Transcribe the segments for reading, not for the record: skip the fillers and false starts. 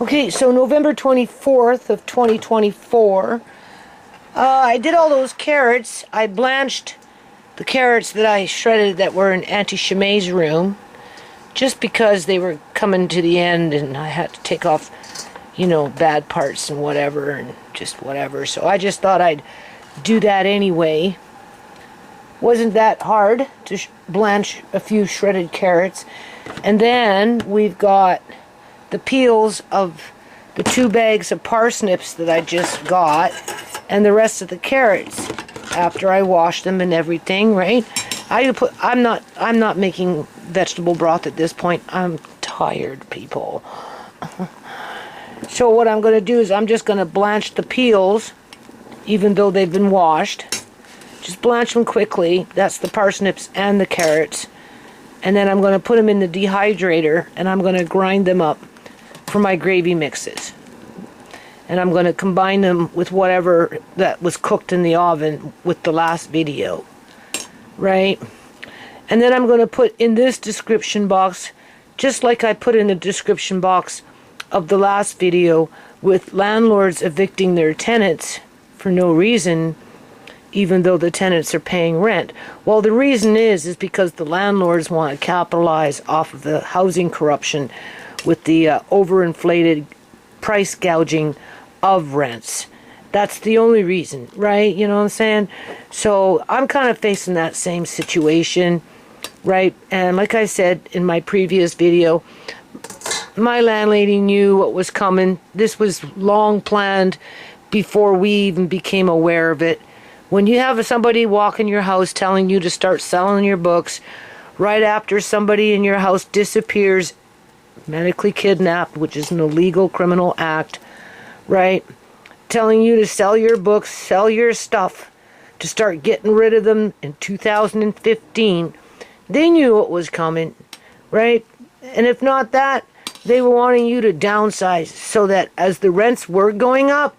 Okay, so November 24th of 2024, I did all those carrots. I blanched the carrots that I shredded that were in Auntie Chemay's room, just because they were coming to the end and I had to take off, you know, bad parts and whatever, and just whatever. So I just thought I'd do that anyway. Wasn't that hard to blanch a few shredded carrots. And then we've got the peels of the 2 bags of parsnips that I just got, and the rest of the carrots after I wash them and everything, right? I'm not making vegetable broth at this point. I'm tired, people. So what I'm going to do is I'm just going to blanch the peels, even though they've been washed. Just blanch them quickly. That's the parsnips and the carrots. And then I'm going to put them in the dehydrator, and I'm going to grind them up for my gravy mixes. And I'm going to combine them with whatever that was cooked in the oven with the last video. Right? And then I'm going to put in this description box, just like I put in the description box of the last video, with landlords evicting their tenants for no reason, even though the tenants are paying rent. Well, the reason is because the landlords want to capitalize off of the housing corruption with the overinflated price gouging of rents. That's the only reason, right? You know what I'm saying? So I'm kind of facing that same situation, right? And like I said in my previous video, my landlady knew what was coming. This was long planned before we even became aware of it. When you have somebody walk in your house telling you to start selling your books right after somebody in your house disappears, medically kidnapped, which is an illegal criminal act, right? Telling you to sell your books, sell your stuff, to start getting rid of them in 2015. They knew what was coming, right? And if not that, they were wanting you to downsize so that as the rents were going up,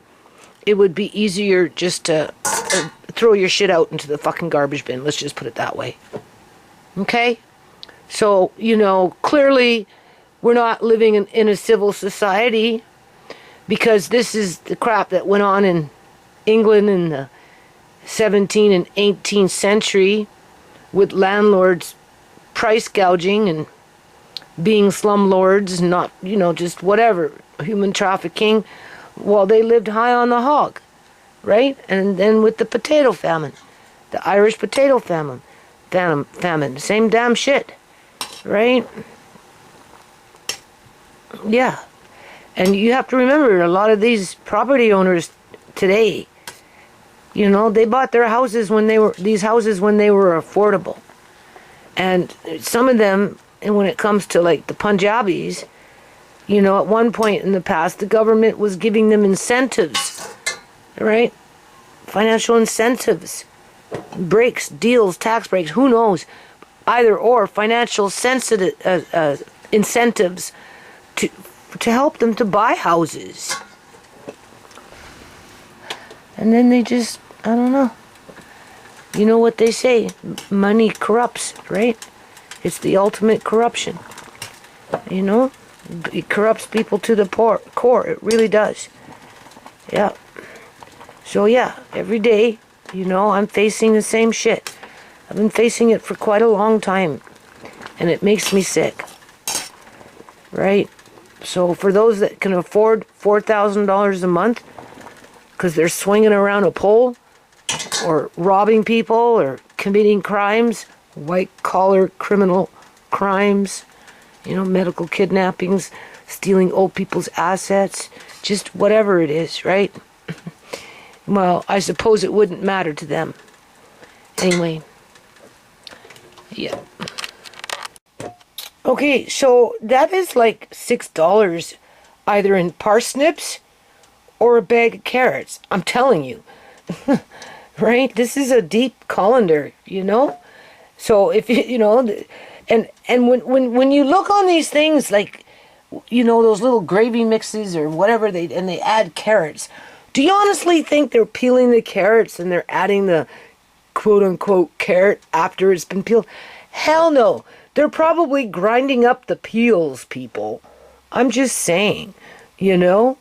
it would be easier just to throw your shit out into the fucking garbage bin. Let's just put it that way. Okay? So, you know, clearly we're not living in a civil society, because this is the crap that went on in England in the 17th and 18th century with landlords price gouging and being slumlords, not, you know, just whatever, human trafficking, while they lived high on the hog, right? And then with the potato famine, the Irish potato famine, same damn shit, right? Yeah. And you have to remember, a lot of these property owners today, you know, they bought their houses when they were affordable. And some of them, and when it comes to like the Punjabis, you know, at one point in the past, the government was giving them incentives, right? Financial incentives, breaks, deals, tax breaks, who knows? Either or, financial incentives to help them to buy houses. And then they just, I don't know. You know what they say, money corrupts, right? It's the ultimate corruption. You know? It corrupts people to the core. It really does. Yeah. So yeah, every day, you know, I'm facing the same shit. I've been facing it for quite a long time. And it makes me sick. Right? So for those that can afford $4,000 a month, because they're swinging around a pole, or robbing people, or committing crimes, white-collar criminal crimes, you know, medical kidnappings, stealing old people's assets, just whatever it is, right? Well, I suppose it wouldn't matter to them. Anyway, yeah. Okay, so that is like $6 either in parsnips or a bag of carrots. I'm telling you. Right? This is a deep colander, you know? So if you know, and when you look on these things, like, you know, those little gravy mixes or whatever, they add carrots. Do you honestly think they're peeling the carrots and they're adding the quote-unquote carrot after it's been peeled? Hell no. They're probably grinding up the peels, people. I'm just saying. You know?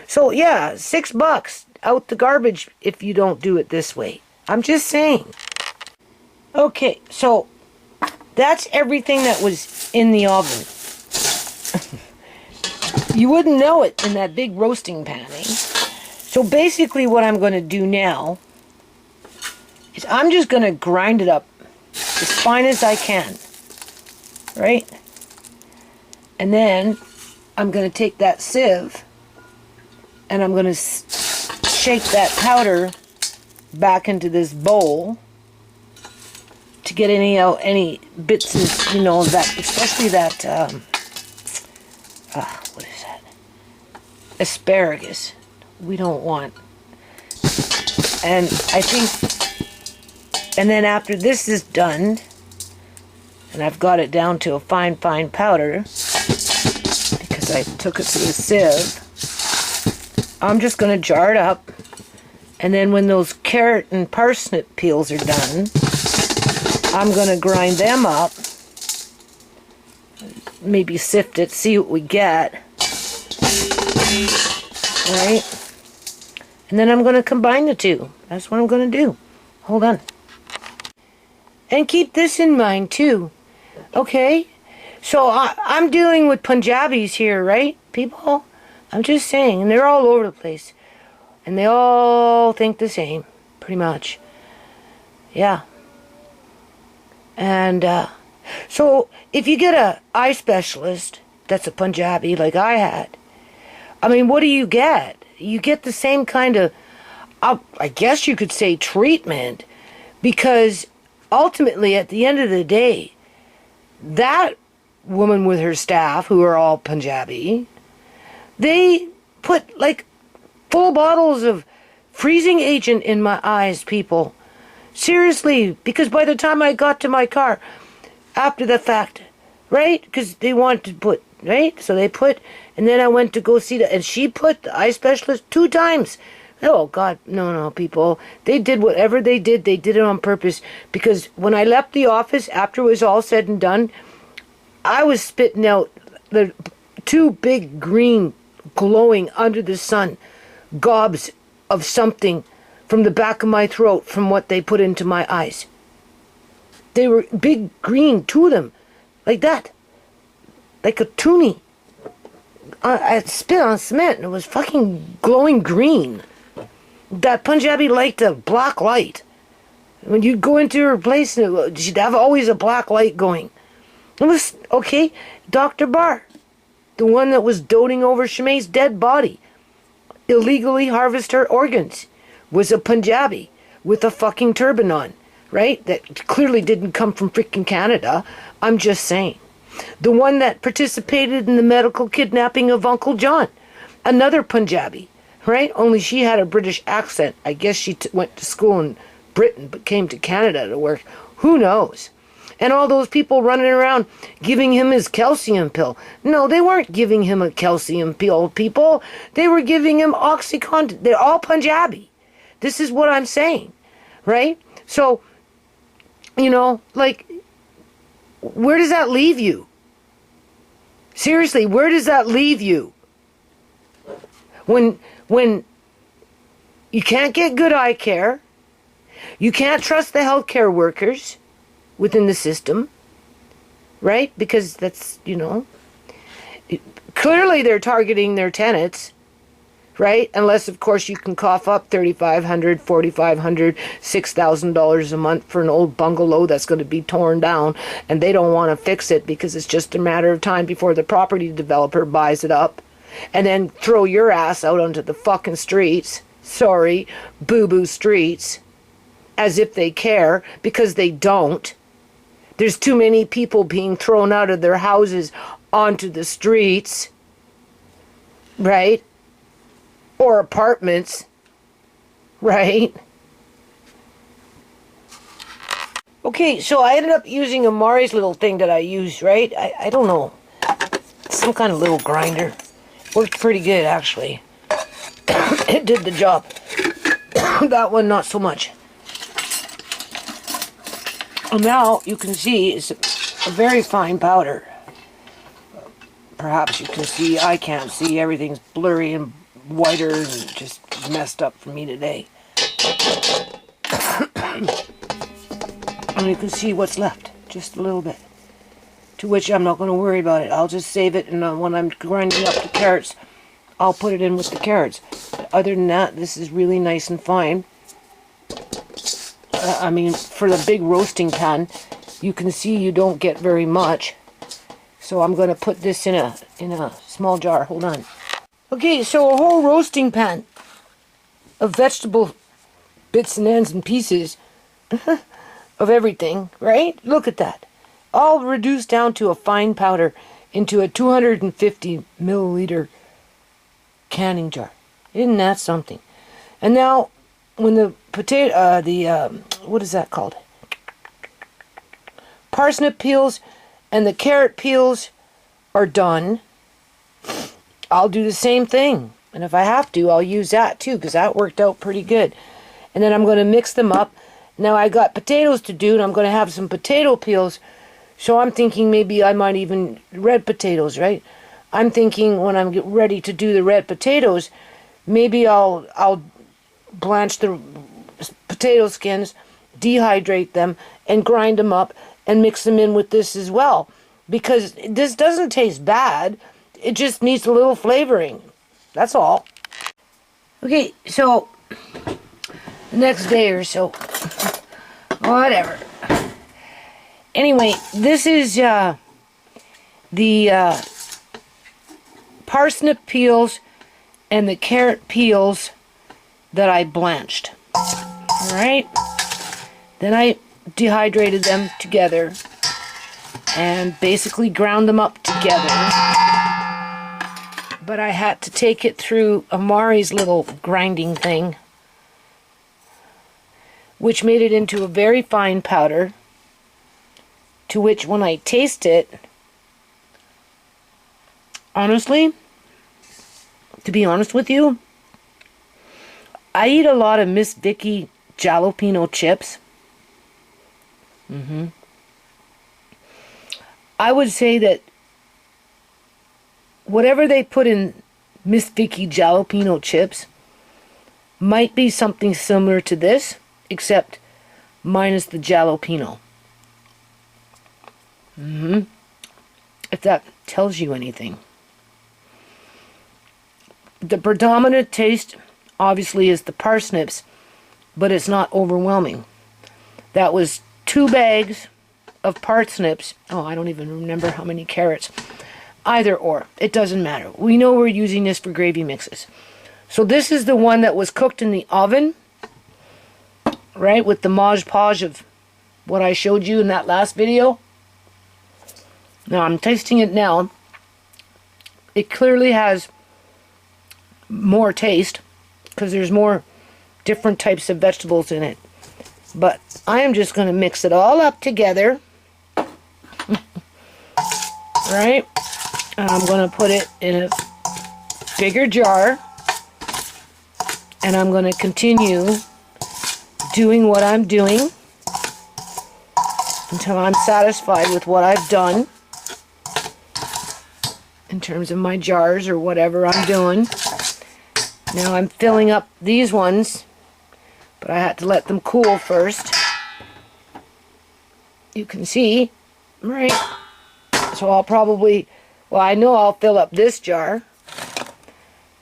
So yeah, $6 out the garbage if you don't do it this way. I'm just saying. Okay, so that's everything that was in the oven. You wouldn't know it in that big roasting pan, eh? So basically what I'm going to do now is I'm just going to grind it up as fine as I can. Right? And then I'm going to take that sieve and I'm going to shake that powder back into this bowl to get any bits of, you know, that, especially that, what is that? Asparagus. We don't want. And I think, and then after this is done, and I've got it down to a fine powder, because I took it to the sieve, I'm just going to jar it up, and then when those carrot and parsnip peels are done, I'm going to grind them up, maybe sift it, see what we get, right? And then I'm going to combine the two. That's what I'm going to do. Hold on. And keep this in mind too, okay? So I'm dealing with Punjabis here, right, people? I'm just saying, and they're all over the place. And they all think the same, pretty much. Yeah. And so if you get a eye specialist that's a Punjabi like I had, I mean, what do you get? You get the same kind of, I guess you could say, treatment, because ultimately, at the end of the day, that woman with her staff, who are all Punjabi, they put like full bottles of freezing agent in my eyes, people. Seriously, because by the time I got to my car, after the fact, right? Because they wanted to put, right? So they put, and then I went to go see and she put the eye specialist 2 times. Oh, God, no, people. They did whatever they did it on purpose. Because when I left the office, after it was all said and done, I was spitting out the 2 big green, glowing under the sun gobs of something from the back of my throat from what they put into my eyes. They were big green, 2 of them, like that. Like a toonie. I spit on cement and it was fucking glowing green. That Punjabi liked a black light. When you go into her place, she'd have always a black light going. It was, okay, Dr. Barr, the one that was doting over Shemai's dead body, illegally harvested her organs, was a Punjabi with a fucking turban on, right? That clearly didn't come from freaking Canada. I'm just saying. The one that participated in the medical kidnapping of Uncle John, another Punjabi. Right? Only she had a British accent. I guess she went to school in Britain but came to Canada to work. Who knows? And all those people running around giving him his calcium pill. No, they weren't giving him a calcium pill, people. They were giving him Oxycontin. They're all Punjabi. This is what I'm saying. Right? So, you know, like, where does that leave you? Seriously, where does that leave you? When you can't get good eye care, you can't trust the healthcare workers within the system, right? Because that's, you know, clearly they're targeting their tenants, right? Unless, of course, you can cough up $3,500, $4,500, $6,000 a month for an old bungalow that's going to be torn down, and they don't want to fix it because it's just a matter of time before the property developer buys it up. And then throw your ass out onto the fucking streets. Sorry, boo-boo streets. As if they care, because they don't. There's too many people being thrown out of their houses onto the streets. Right? Or apartments. Right? Okay, so I ended up using Amari's little thing that I use, right? I don't know. Some kind of little grinder. Worked pretty good, actually. It did the job. That one, not so much. And now, you can see, it's a very fine powder. perhaps you can see. I can't see. Everything's blurry and whiter and just messed up for me today. And you can see what's left, just a little bit. To which I'm not going to worry about it. I'll just save it, and when I'm grinding up the carrots, I'll put it in with the carrots. Other than that, this is really nice and fine. I mean, for the big roasting pan, you can see you don't get very much. So I'm going to put this in a small jar. Hold on. Okay, so a whole roasting pan of vegetable bits and ends and pieces of everything, right? Look at that. All reduced down to a fine powder into a 250 milliliter canning jar. Isn't that something? And now, when the potato, what is that called? Parsnip peels and the carrot peels are done, I'll do the same thing. And if I have to, I'll use that too, because that worked out pretty good. And then I'm going to mix them up. Now I got potatoes to do, and I'm going to have some potato peels. So I'm thinking maybe I might even red potatoes, right? I'm thinking when I'm ready to do the red potatoes, maybe I'll blanch the potato skins, dehydrate them, and grind them up and mix them in with this as well. Because this doesn't taste bad. It just needs a little flavoring. That's all. Okay, so the next day or so, whatever. Anyway, this is the parsnip peels and the carrot peels that I blanched. Alright? Then I dehydrated them together and basically ground them up together. But I had to take it through Amari's little grinding thing, which made it into a very fine powder, to which when I taste it, honestly, to be honest with you, I eat a lot of Miss Vicky jalapeno chips. I would say that whatever they put in Miss Vicky jalapeno chips might be something similar to this, except minus the jalapeno. If that tells you anything. The predominant taste, obviously, is the parsnips, but it's not overwhelming. That was 2 bags of parsnips. Oh, I don't even remember how many carrots. Either or. It doesn't matter. We know we're using this for gravy mixes. So this is the one that was cooked in the oven, right, with the Mod Podge of what I showed you in that last video. Now I'm tasting it now. It clearly has more taste because there's more different types of vegetables in it. But I am just going to mix it all up together. Right? And I'm going to put it in a bigger jar. And I'm going to continue doing what I'm doing until I'm satisfied with what I've done in terms of my jars or whatever I'm doing. Now I'm filling up these ones, but I had to let them cool first. You can see, right? So I'll probably, well, I know I'll fill up this jar,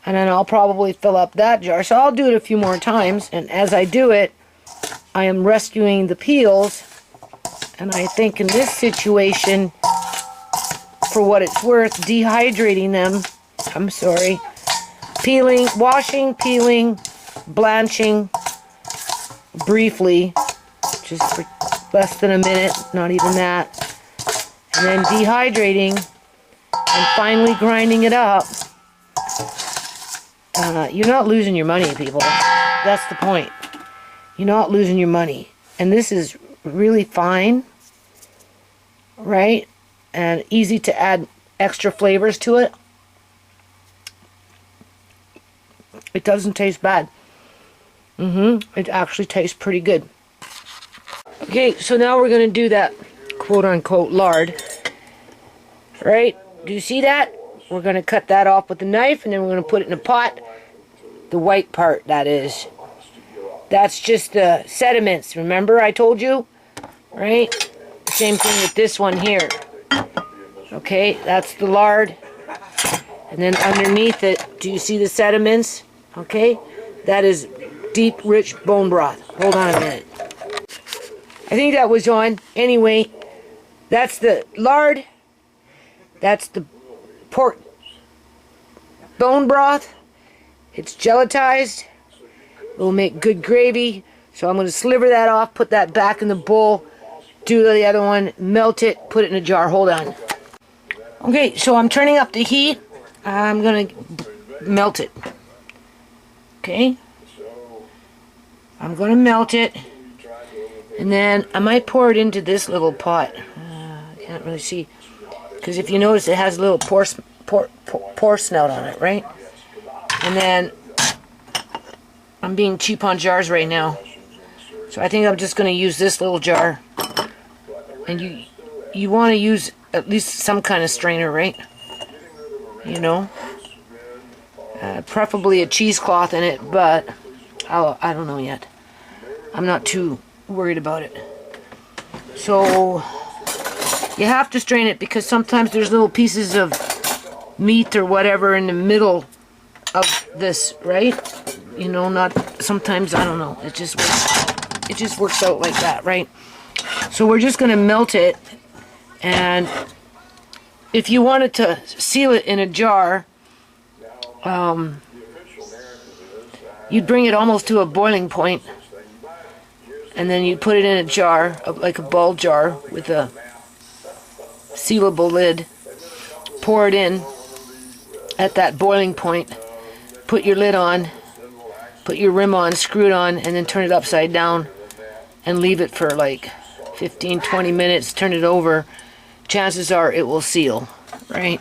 and then I'll probably fill up that jar. So I'll do it a few more times, and as I do it, I am rescuing the peels, and I think in this situation, for what it's worth, dehydrating them, I'm sorry, peeling, washing, peeling, blanching briefly, just for less than a minute, not even that, and then dehydrating and finally grinding it up. You're not losing your money, people. That's the point. You're not losing your money. And this is really fine, right? And easy to add extra flavors to it. It doesn't taste bad. It actually tastes pretty good. Okay, so now we're going to do that quote-unquote lard. Right? Do you see that? we're going to cut that off with a knife, and then we're going to put it in a pot. The white part, that is. That's just the sediments. Remember I told you? Right? Same thing with this one here. Okay, that's the lard. And then underneath it, do you see the sediments? Okay, that is deep, rich bone broth. Hold on a minute. I think that was on. Anyway, that's the lard. That's the pork bone broth. It's gelatized. It'll make good gravy. So I'm going to sliver that off, put that back in the bowl, do the other one, melt it, put it in a jar. Hold on. Okay, so I'm turning up the heat. I'm going to melt it. Okay? I'm going to melt it. And then I might pour it into this little pot. I can't really see. Because if you notice, it has a little pour snout on it, right? And then I'm being cheap on jars right now. So I think I'm just going to use this little jar. And you want to use at least some kind of strainer, right? You know? Preferably a cheesecloth in it, but I don't know yet. I'm not too worried about it. So you have to strain it because sometimes there's little pieces of meat or whatever in the middle of this, right? You know, not sometimes, I don't know. It just works out like that, right? So we're just going to melt it, and if you wanted to seal it in a jar, you'd bring it almost to a boiling point, and then you'd put it in a jar, like a ball jar with a sealable lid, pour it in at that boiling point, put your lid on, put your rim on, screw it on, and then turn it upside down and leave it for like 15-20 minutes, turn it over. Chances are it will seal, right?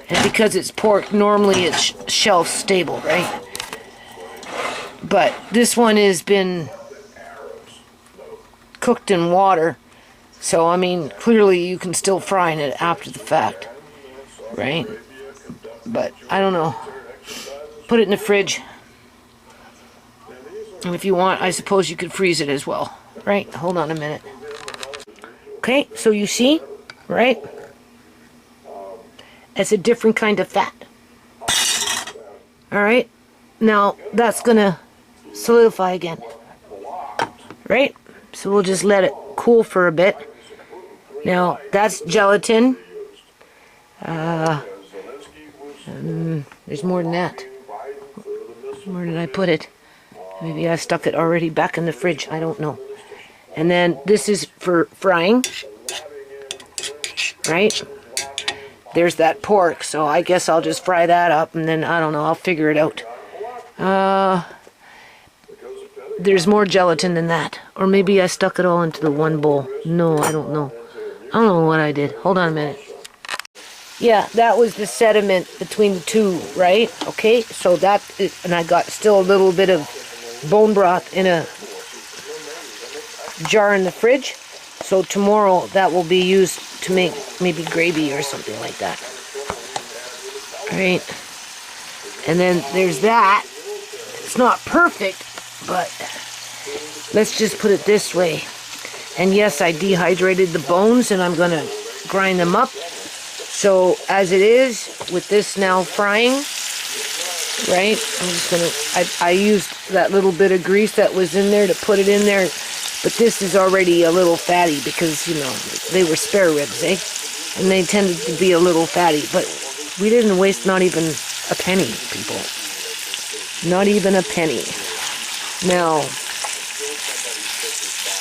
And because it's pork, normally it's shelf stable, right? But this one has been cooked in water, so I mean, clearly you can still fry in it after the fact, right? But I don't know. Put it in the fridge. And if you want, I suppose you could freeze it as well, right? Hold on a minute. Okay, so you see, right? It's a different kind of fat. Alright, now that's gonna solidify again. Right? So we'll just let it cool for a bit. Now, that's gelatin. There's more than that. Where did I put it? Maybe I stuck it already back in the fridge. I don't know. And then this is for frying. Right? There's that pork, so I guess I'll just fry that up, and then, I don't know, I'll figure it out. There's more gelatin than that. Or maybe I stuck it all into the one bowl. No, I don't know. I don't know what I did. Hold on a minute. Yeah, that was the sediment between the two, right? Okay, so that is, and I got still a little bit of bone broth in a jar in the fridge. So tomorrow that will be used to make maybe gravy or something like that. Right? And then there's that. It's not perfect, but let's just put it this way. And yes, I dehydrated the bones and I'm going to grind them up. So as it is, with this now frying, right, I'm just going to, I used that little bit of grease that was in there to put it in there. But this is already a little fatty because, you know, they were spare ribs, eh? And they tended to be a little fatty. But we didn't waste not even a penny, people. Not even a penny. Now,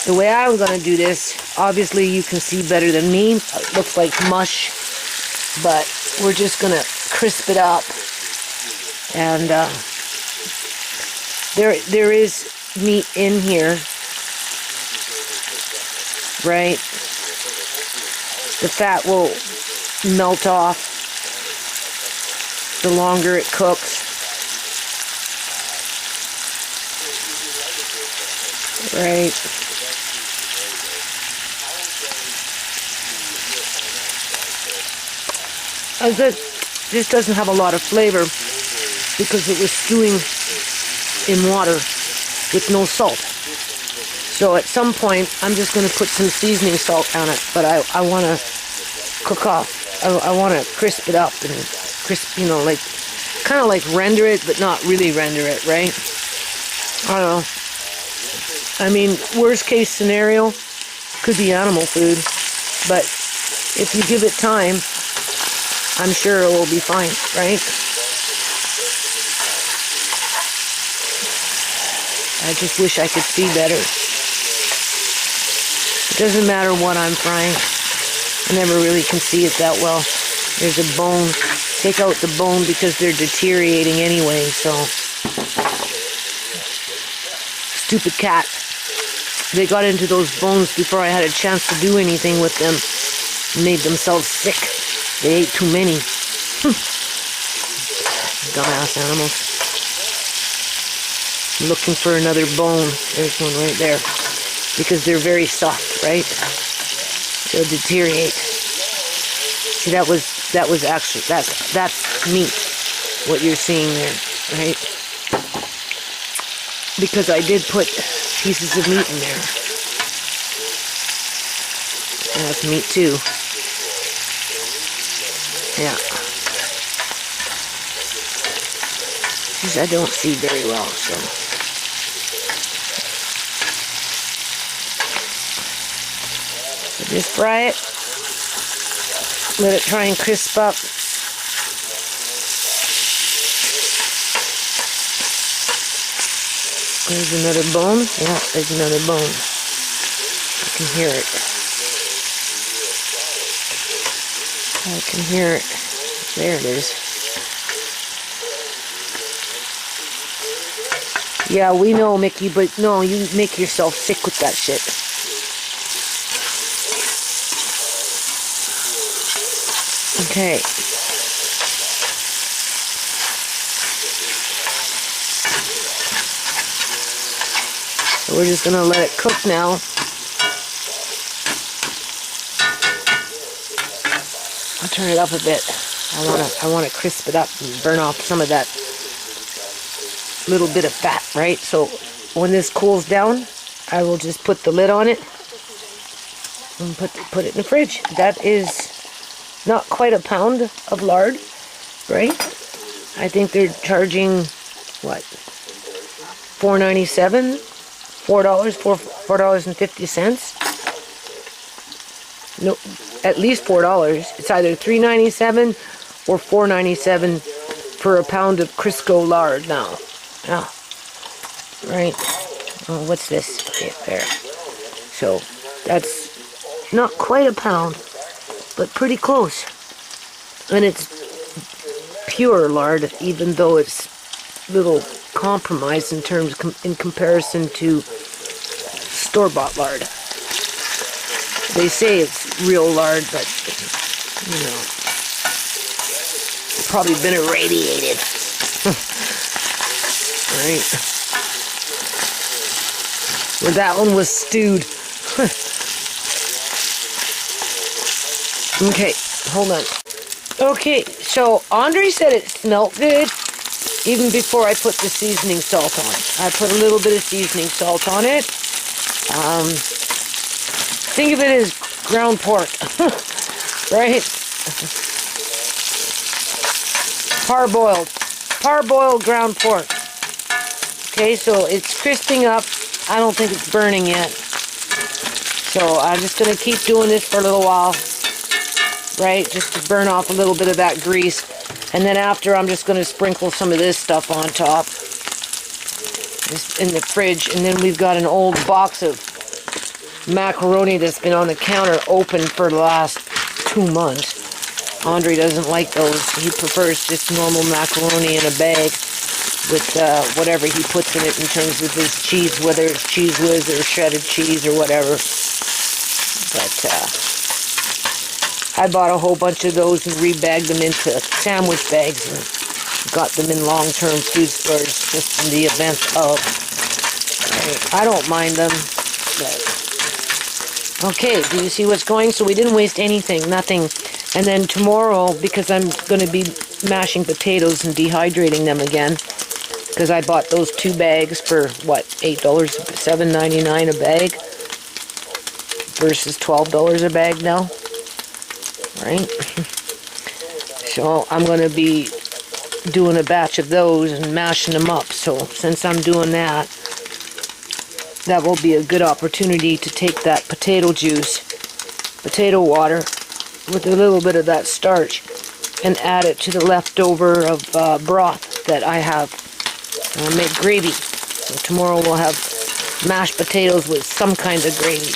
the way I'm going to do this, obviously you can see better than me. It looks like mush. But we're just going to crisp it up. And there is meat in here. Right? The fat will melt off the longer it cooks. Right? just doesn't have a lot of flavor because it was stewing in water with no salt. So at some point, I'm just going to put some seasoning salt on it, but I want to cook off. I want to crisp it up and crisp, you know, like, kind of like render it, but not really render it, right? I don't know. I mean, worst case scenario could be animal food, but if you give it time, I'm sure it will be fine, right? I just wish I could see better. It doesn't matter what I'm frying. I never really can see it that well. There's a bone. Take out the bone because they're deteriorating anyway, so. Stupid cat. They got into those bones before I had a chance to do anything with them. Made themselves sick. They ate too many. Dumbass animals. Looking for another bone. There's one right there. Because they're very soft, right? They'll deteriorate. See, that was actually, that's meat. What you're seeing there, right? Because I did put pieces of meat in there. And that's meat too. Yeah. Geez, I don't see very well, so. So just fry it. Let it try and crisp up. There's another bone. Yeah, there's another bone. I can hear it. I can hear it. There it is. Yeah, we know, Mickey, but no, you make yourself sick with that shit. Okay. So we're just gonna let it cook now. I'll turn it up a bit. I wanna crisp it up and burn off some of that little bit of fat, right? So when this cools down, I will just put the lid on it and put it in the fridge. That is not quite a pound of lard, right? I think they're charging what? $4.97, $4.50. No, at least $4. It's either $3.97 or $4.97 for a pound of Crisco lard now. Yeah, right. Oh, what's this? Okay, there. So that's not quite a pound, but pretty close. And it's pure lard, even though it's little compromised in terms in comparison to store-bought lard. They say it's real lard, but you know, it's probably been irradiated. Right. Well, that one was stewed. Okay, hold on. Okay, so Andre said it smelled good even before I put the seasoning salt on. I put a little bit of seasoning salt on it. Think of it as ground pork, right? Parboiled ground pork. Okay, so it's crisping up. I don't think it's burning yet. So I'm just going to keep doing this for a little while, right? Just to burn off a little bit of that grease. And then after, I'm just going to sprinkle some of this stuff on top. Just in the fridge. And then we've got an old box of macaroni that's been on the counter open for the last 2 months. Andre doesn't like those. He prefers just normal macaroni in a bag with whatever he puts in it in terms of his cheese, whether it's Cheese Whiz or shredded cheese or whatever. But I bought a whole bunch of those and rebagged them into sandwich bags and got them in long-term food stores just in the event of. I don't mind them, but okay, do you see what's going? So we didn't waste anything, nothing. And then tomorrow, because I'm going to be mashing potatoes and dehydrating them again. Because I bought those 2 bags for, what, $8, $7.99 a bag? Versus $12 a bag now. Right? So I'm going to be doing a batch of those and mashing them up. So since I'm doing that, that will be a good opportunity to take that potato juice, potato water, with a little bit of that starch, and add it to the leftover of broth that I have. I'll make gravy. So tomorrow we'll have mashed potatoes with some kind of gravy.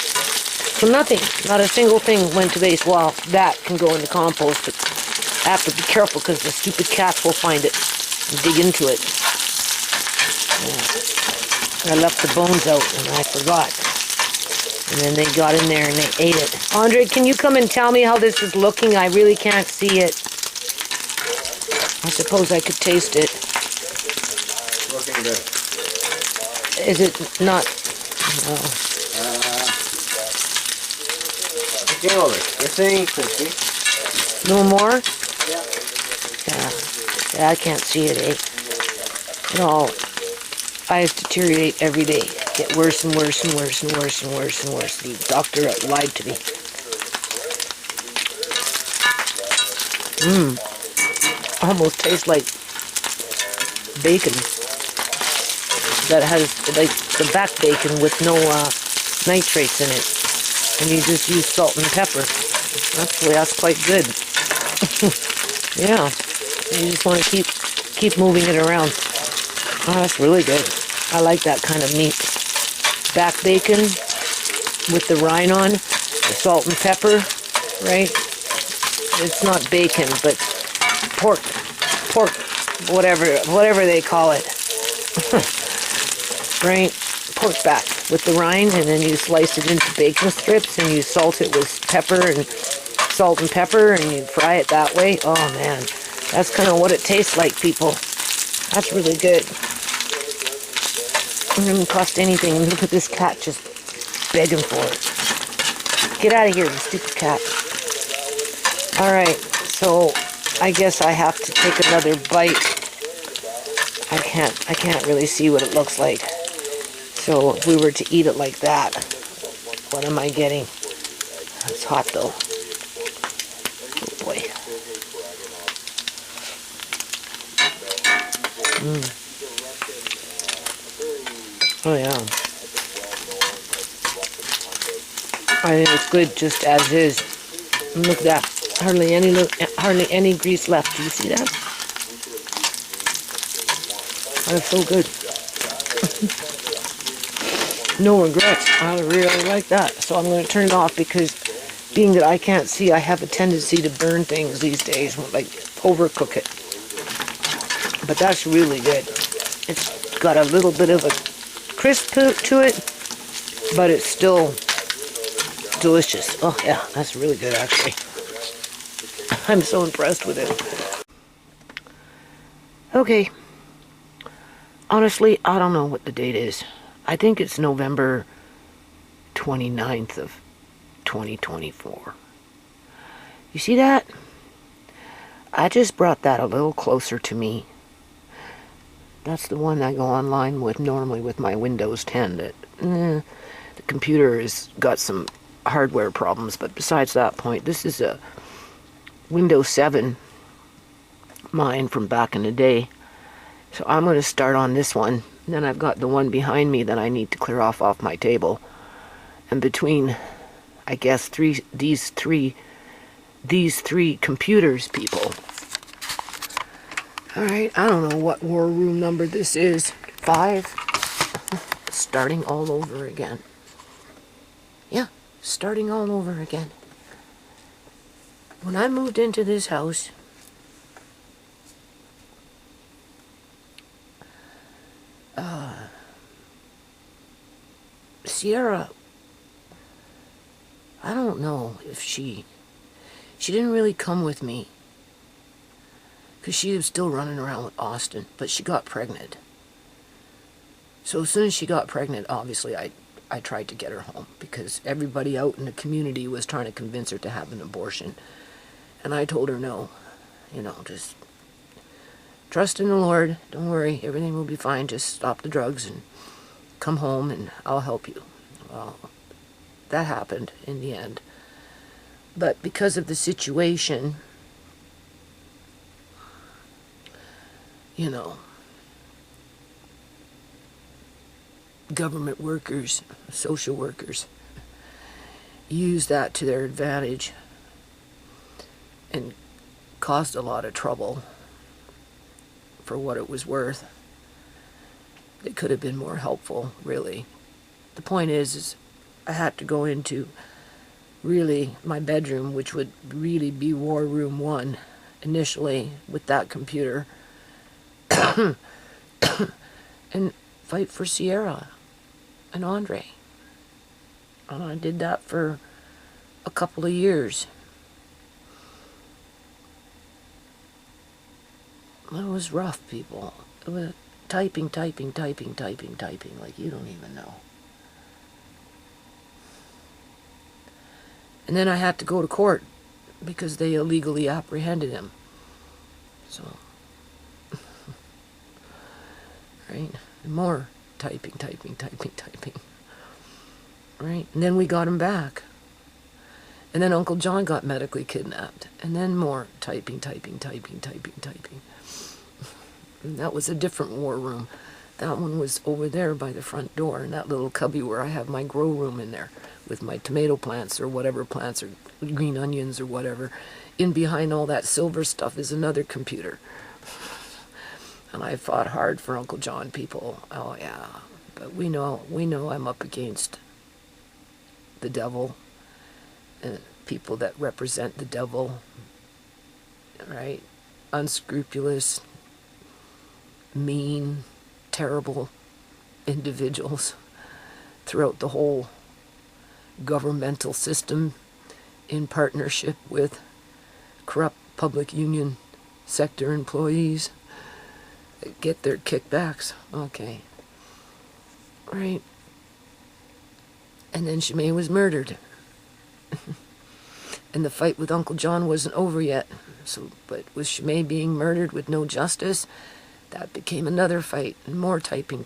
So nothing, not a single thing went to waste. Well, that can go in the compost, but I have to be careful because the stupid cats will find it and dig into it. Yeah. I left the bones out and I forgot. And then they got in there and they ate it. Andre, can you come and tell me how this is looking? I really can't see it. I suppose I could taste it. Looking good. Is it not? No. Get over it. You're saying 50. No more? Yeah. Yeah, I can't see it, eh? No, eyes deteriorate every day. Get worse and worse and worse and worse and worse and worse. The doctor lied to me. Almost tastes like bacon. That has, like, the back bacon with no nitrates in it. And you just use salt and pepper. Actually, that's quite good. Yeah. You just want to keep moving it around. Oh, that's really good. I like that kind of meat. Back bacon with the rind on, the salt and pepper, right? It's not bacon, but pork, whatever they call it. Right? Pork back with the rind, and then you slice it into bacon strips and you salt it with pepper and salt and pepper and you fry it that way. Oh man, that's kind of what it tastes like, people. That's really good. It doesn't cost anything. Look at this cat just begging for it. Get out of here, you stupid cat. Alright, so I guess I have to take another bite. I can't really see what it looks like. So if we were to eat it like that, what am I getting? It's hot though. Oh boy. Oh yeah. I think it's good just as is. Look at that. Hardly any grease left. Do you see that? That's so good. No regrets. I really like that. So I'm going to turn it off because being that I can't see, I have a tendency to burn things these days, like overcook it. But that's really good. It's got a little bit of a crisp to it, but it's still delicious. Oh yeah, that's really good actually. I'm so impressed with it. Okay. Honestly, I don't know what the date is. I think it's November 29th of 2024. You see that? I just brought that a little closer to me. That's the one I go online with normally with my Windows 10. The computer has got some hardware problems, but besides that point, this is a Windows 7 mine from back in the day. So I'm going to start on this one. Then I've got the one behind me that I need to clear off my table. And between, I guess, these three computers, people. Alright, I don't know what war room number this is. 5. Starting all over again. Yeah, starting all over again. When I moved into this house, Sierra, I don't know if she didn't really come with me because she was still running around with Austin, but she got pregnant. So as soon as she got pregnant, obviously I tried to get her home because everybody out in the community was trying to convince her to have an abortion. And I told her no, just trust in the Lord. Don't worry, everything will be fine. Just stop the drugs and come home and I'll help you. Well, that happened in the end. But because of the situation, you know, government workers, social workers, use that to their advantage and caused a lot of trouble for what it was worth. They could have been more helpful, really. The point is I had to go into really my bedroom, which would really be War Room 1 initially with that computer, and fight for Sierra and Andre. And I did that for a couple of years. It was rough, people. It was typing, like you don't even know. And then I had to go to court because they illegally apprehended him. So, right? More typing. Right? And then we got him back. And then Uncle John got medically kidnapped. And then more typing. And that was a different war room. That one was over there by the front door in that little cubby where I have my grow room in there with my tomato plants or whatever plants or green onions or whatever. In behind all that silver stuff is another computer. And I fought hard for Uncle John, people. Oh yeah. But we know I'm up against the devil and people that represent the devil, right? Unscrupulous, mean, terrible individuals throughout the whole governmental system in partnership with corrupt public union sector employees that get their kickbacks. Okay. Right. And then Shimei was murdered. And the fight with Uncle John wasn't over yet. So, but with Shimei being murdered with no justice, that became another fight. And more typing.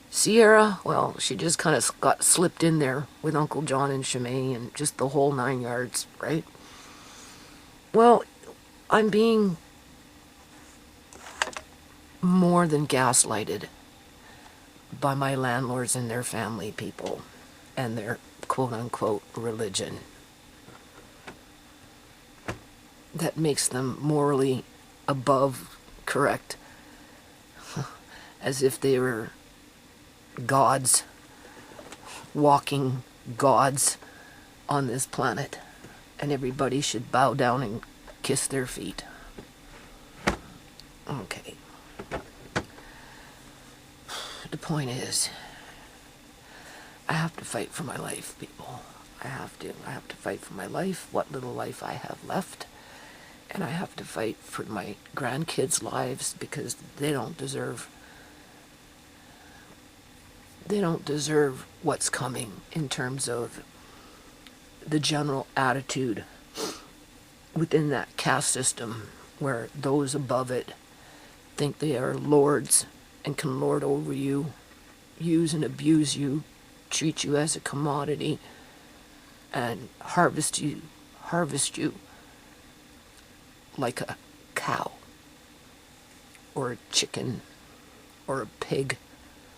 Sierra, well, she just kind of got slipped in there with Uncle John and Shimei and just the whole 9 yards, right? Well, I'm being more than gaslighted by my landlords and their family people and their quote-unquote religion that makes them morally above correct, as if they were gods, walking gods on this planet, and everybody should bow down and kiss their feet. Okay. The point is, I have to fight for my life, people. I have to fight for my life, what little life I have left. And I have to fight for my grandkids' lives because they don't deserve what's coming in terms of the general attitude within that caste system where those above it think they are lords and can lord over you, use and abuse you, treat you as a commodity, and harvest you like a cow or a chicken or a pig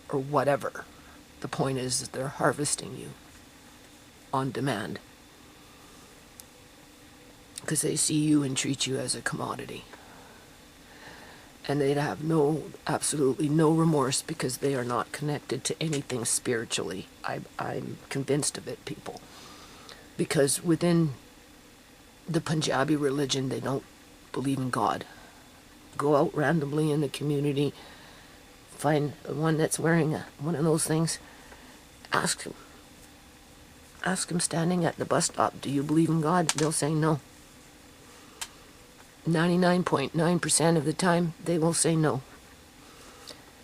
or whatever. The point is that they're harvesting you on demand because they see you and treat you as a commodity. And they'd have absolutely no remorse because they are not connected to anything spiritually. I'm convinced of it, people. Because within the Punjabi religion, they don't believe in God. Go out randomly in the community, find one that's wearing one of those things, ask him standing at the bus stop, do you believe in God? They'll say no. 99.9% of the time, they will say no.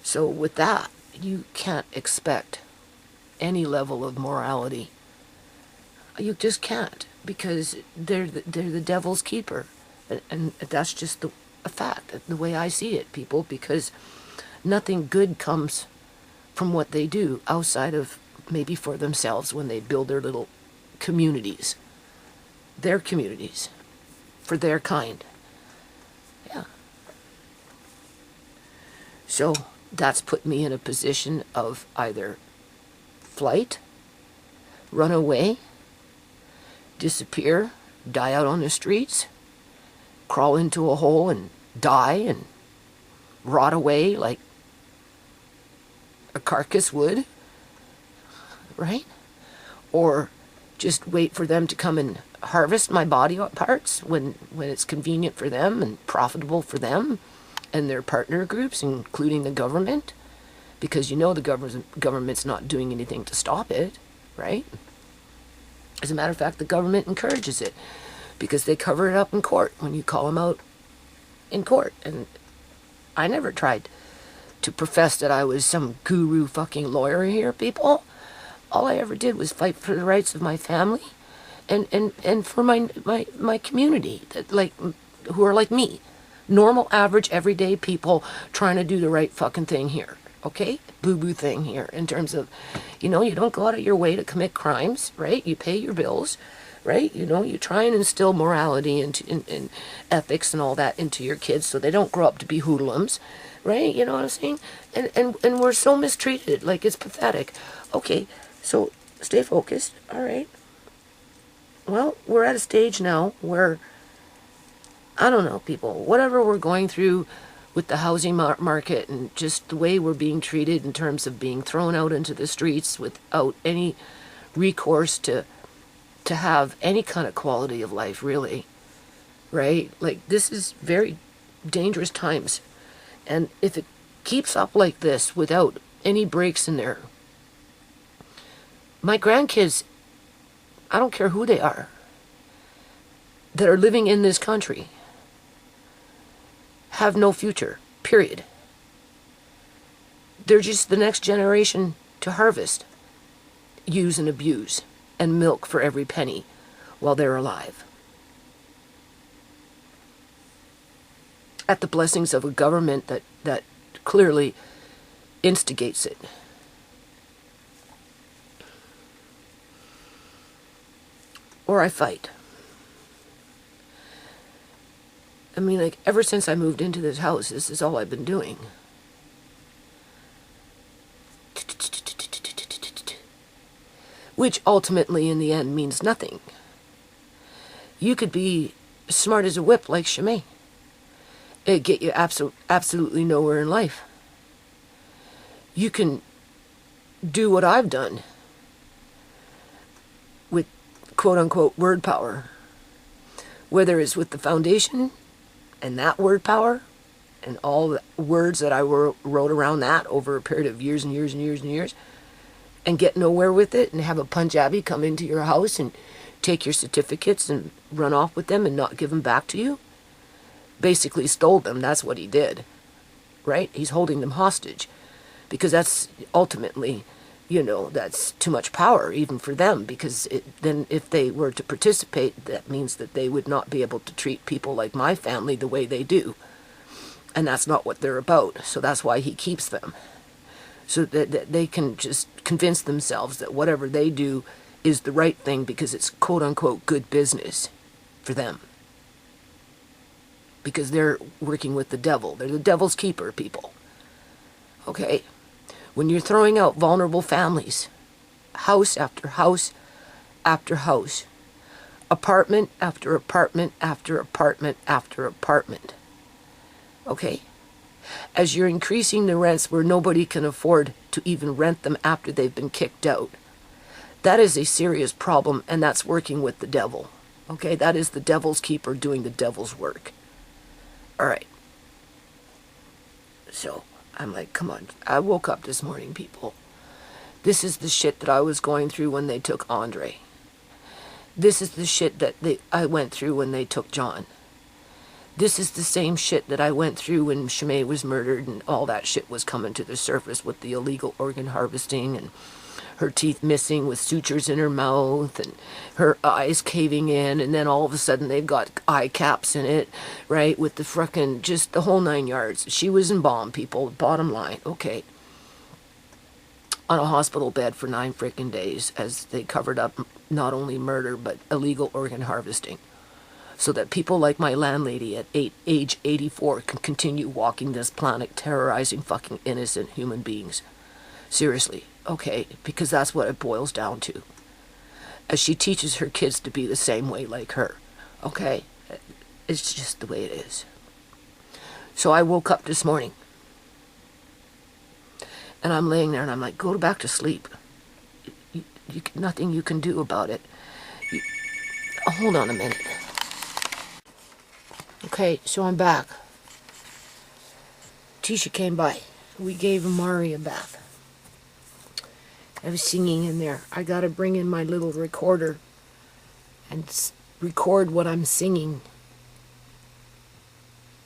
So with that, you can't expect any level of morality. You just can't, because they're the devil's keeper. And that's just a fact, the way I see it, people, because nothing good comes from what they do outside of maybe for themselves when they build their little communities. Their communities. For their kind. Yeah. So that's put me in a position of either flight, run away, disappear, die out on the streets, crawl into a hole and die and rot away like a carcass would, right? Or just wait for them to come and harvest my body parts when it's convenient for them and profitable for them and their partner groups, including the government, because the government's not doing anything to stop it, right? As a matter of fact, the government encourages it because they cover it up in court when you call them out in court. And I never tried to profess that I was some guru fucking lawyer here, people. All I ever did was fight for the rights of my family and for my community, that who are like me. Normal, average, everyday people trying to do the right fucking thing here. Okay? Boo-boo thing here in terms of, you don't go out of your way to commit crimes, right? You pay your bills, right? You try and instill morality and ethics and all that into your kids so they don't grow up to be hoodlums, right? You know what I'm saying? And we're so mistreated, like it's pathetic. Okay, so stay focused, all right? Well, we're at a stage now where, I don't know, people, whatever we're going through with the housing market and just the way we're being treated in terms of being thrown out into the streets without any recourse to have any kind of quality of life, really, right? Like, this is very dangerous times. And if it keeps up like this without any breaks in there, my grandkids, I don't care who they are, that are living in this country, have no future, period. They're just the next generation to harvest, use and abuse, and milk for every penny while they're alive. At the blessings of a government that clearly instigates it. Or I fight. I mean, like, ever since I moved into this house, this is all I've been doing. Which ultimately, in the end, means nothing. You could be smart as a whip like Shimei. It'd get you absolutely nowhere in life. You can do what I've done with quote-unquote word power. Whether it's with the foundation and that word power and all the words that I wrote around that over a period of years and years and years and years, and get nowhere with it and have a Punjabi come into your house and take your certificates and run off with them and not give them back to you. Basically stole them. That's what he did, right? He's holding them hostage because that's ultimately, that's too much power even for them, because then if they were to participate, that means that they would not be able to treat people like my family the way they do. And that's not what they're about. So that's why he keeps them. So that they can just convince themselves that whatever they do is the right thing because it's quote-unquote good business for them. Because they're working with the devil. They're the devil's keeper, people. Okay? When you're throwing out vulnerable families, house after house after house, apartment after apartment after apartment after apartment. Okay? As you're increasing the rents where nobody can afford to even rent them after they've been kicked out, that is a serious problem, and that's working with the devil. Okay? That is the devil's keeper doing the devil's work. All right. So I'm like, come on. I woke up this morning, people. This is the shit that I was going through when they took Andre. This is the shit that I went through when they took John. This is the same shit that I went through when Shimei was murdered and all that shit was coming to the surface with the illegal organ harvesting and her teeth missing with sutures in her mouth and her eyes caving in, and then all of a sudden they've got eye caps in it, right, with the frickin' just the whole 9 yards. She was embalmed, people, bottom line, okay, on a hospital bed for 9 freaking days as they covered up not only murder but illegal organ harvesting, so that people like my landlady at age 84 can continue walking this planet terrorizing fucking innocent human beings. Seriously, okay, because that's what it boils down to. As she teaches her kids to be the same way like her, okay? It's just the way it is. So I woke up this morning, and I'm laying there, and I'm like, go back to sleep. Nothing you can do about it. Hold on a minute. Okay, so I'm back. Tisha came by. We gave Amari a bath. I was singing in there. I gotta bring in my little recorder and record what I'm singing.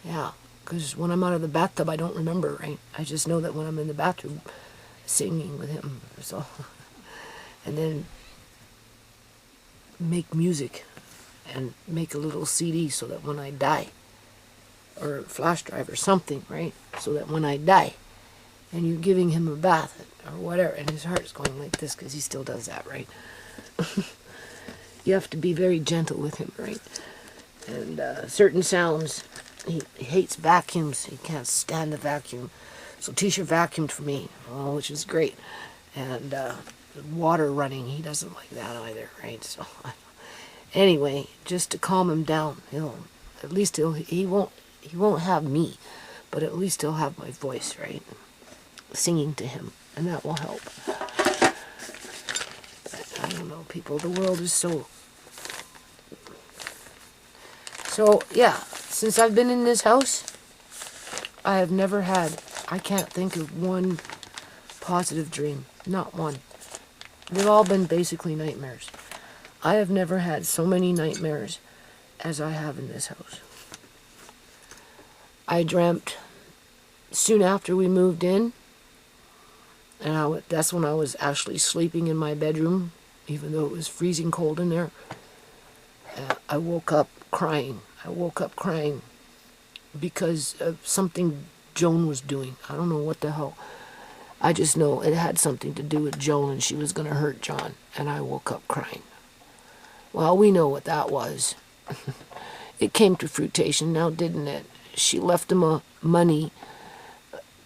Yeah, because when I'm out of the bathtub, I don't remember, right? I just know that when I'm in the bathroom, singing with him. So, and then make music and make a little CD so that when I die, or a flash drive or something, right? So that when I die, and you're giving him a bath or whatever, and his heart's going like this because he still does that, right? You have to be very gentle with him, right? And certain sounds, he hates vacuums. He can't stand the vacuum. So Tisha vacuumed for me, which is great. And water running, he doesn't like that either, right? So anyway, just to calm him down, at least he won't have me, but at least he'll have my voice, right? Singing to him, and that will help. But I don't know, people, the world is so yeah, since I've been in this house, I have never had, I can't think of one positive dream, not one. They've all been basically nightmares. I have never had so many nightmares as I have in this house. I dreamt soon after we moved in, and that's when I was actually sleeping in my bedroom, even though it was freezing cold in there. I woke up crying. I woke up crying because of something Joan was doing. I don't know what the hell. I just know it had something to do with Joan, and she was going to hurt John, and I woke up crying. Well, we know what that was. It came to fruition now, didn't it? She left him money,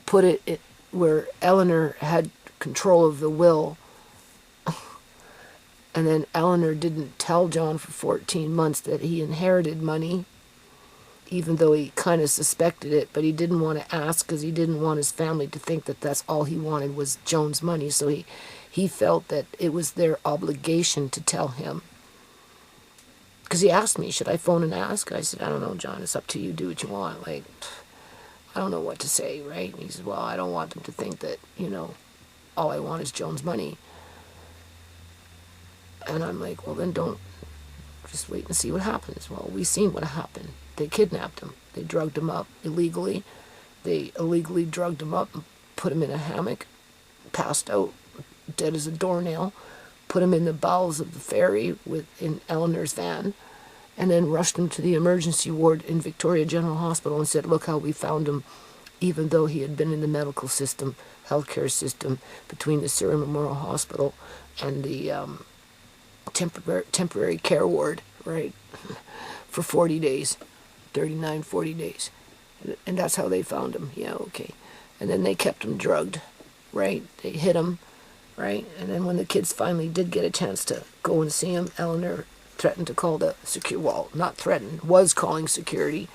put it where Eleanor had control of the will, and then Eleanor didn't tell John for 14 months that he inherited money, even though he kind of suspected it, but he didn't want to ask because he didn't want his family to think that that's all he wanted was Joan's money. So he felt that it was their obligation to tell him. Because he asked me, should I phone and ask? I said, I don't know, John, it's up to you, do what you want. Like, I don't know what to say, right? And he said, well, I don't want them to think that, all I want is Joan's money. And I'm like, well, then don't, just wait and see what happens. Well, we seen what happened. They kidnapped him. They drugged him up illegally. They illegally drugged him up and put him in a hammock, passed out, dead as a doornail, put him in the bowels of the ferry in Eleanor's van, and then rushed him to the emergency ward in Victoria General Hospital and said, look how we found him, even though he had been in the medical system, healthcare system, between the Surrey Memorial Hospital and the temporary care ward, right, for 40 days, 39, 40 days. And that's how they found him. Yeah, okay. And then they kept him drugged, right? They hit him, right? And then when the kids finally did get a chance to go and see him, Eleanor threatened to call the not threatened, was calling security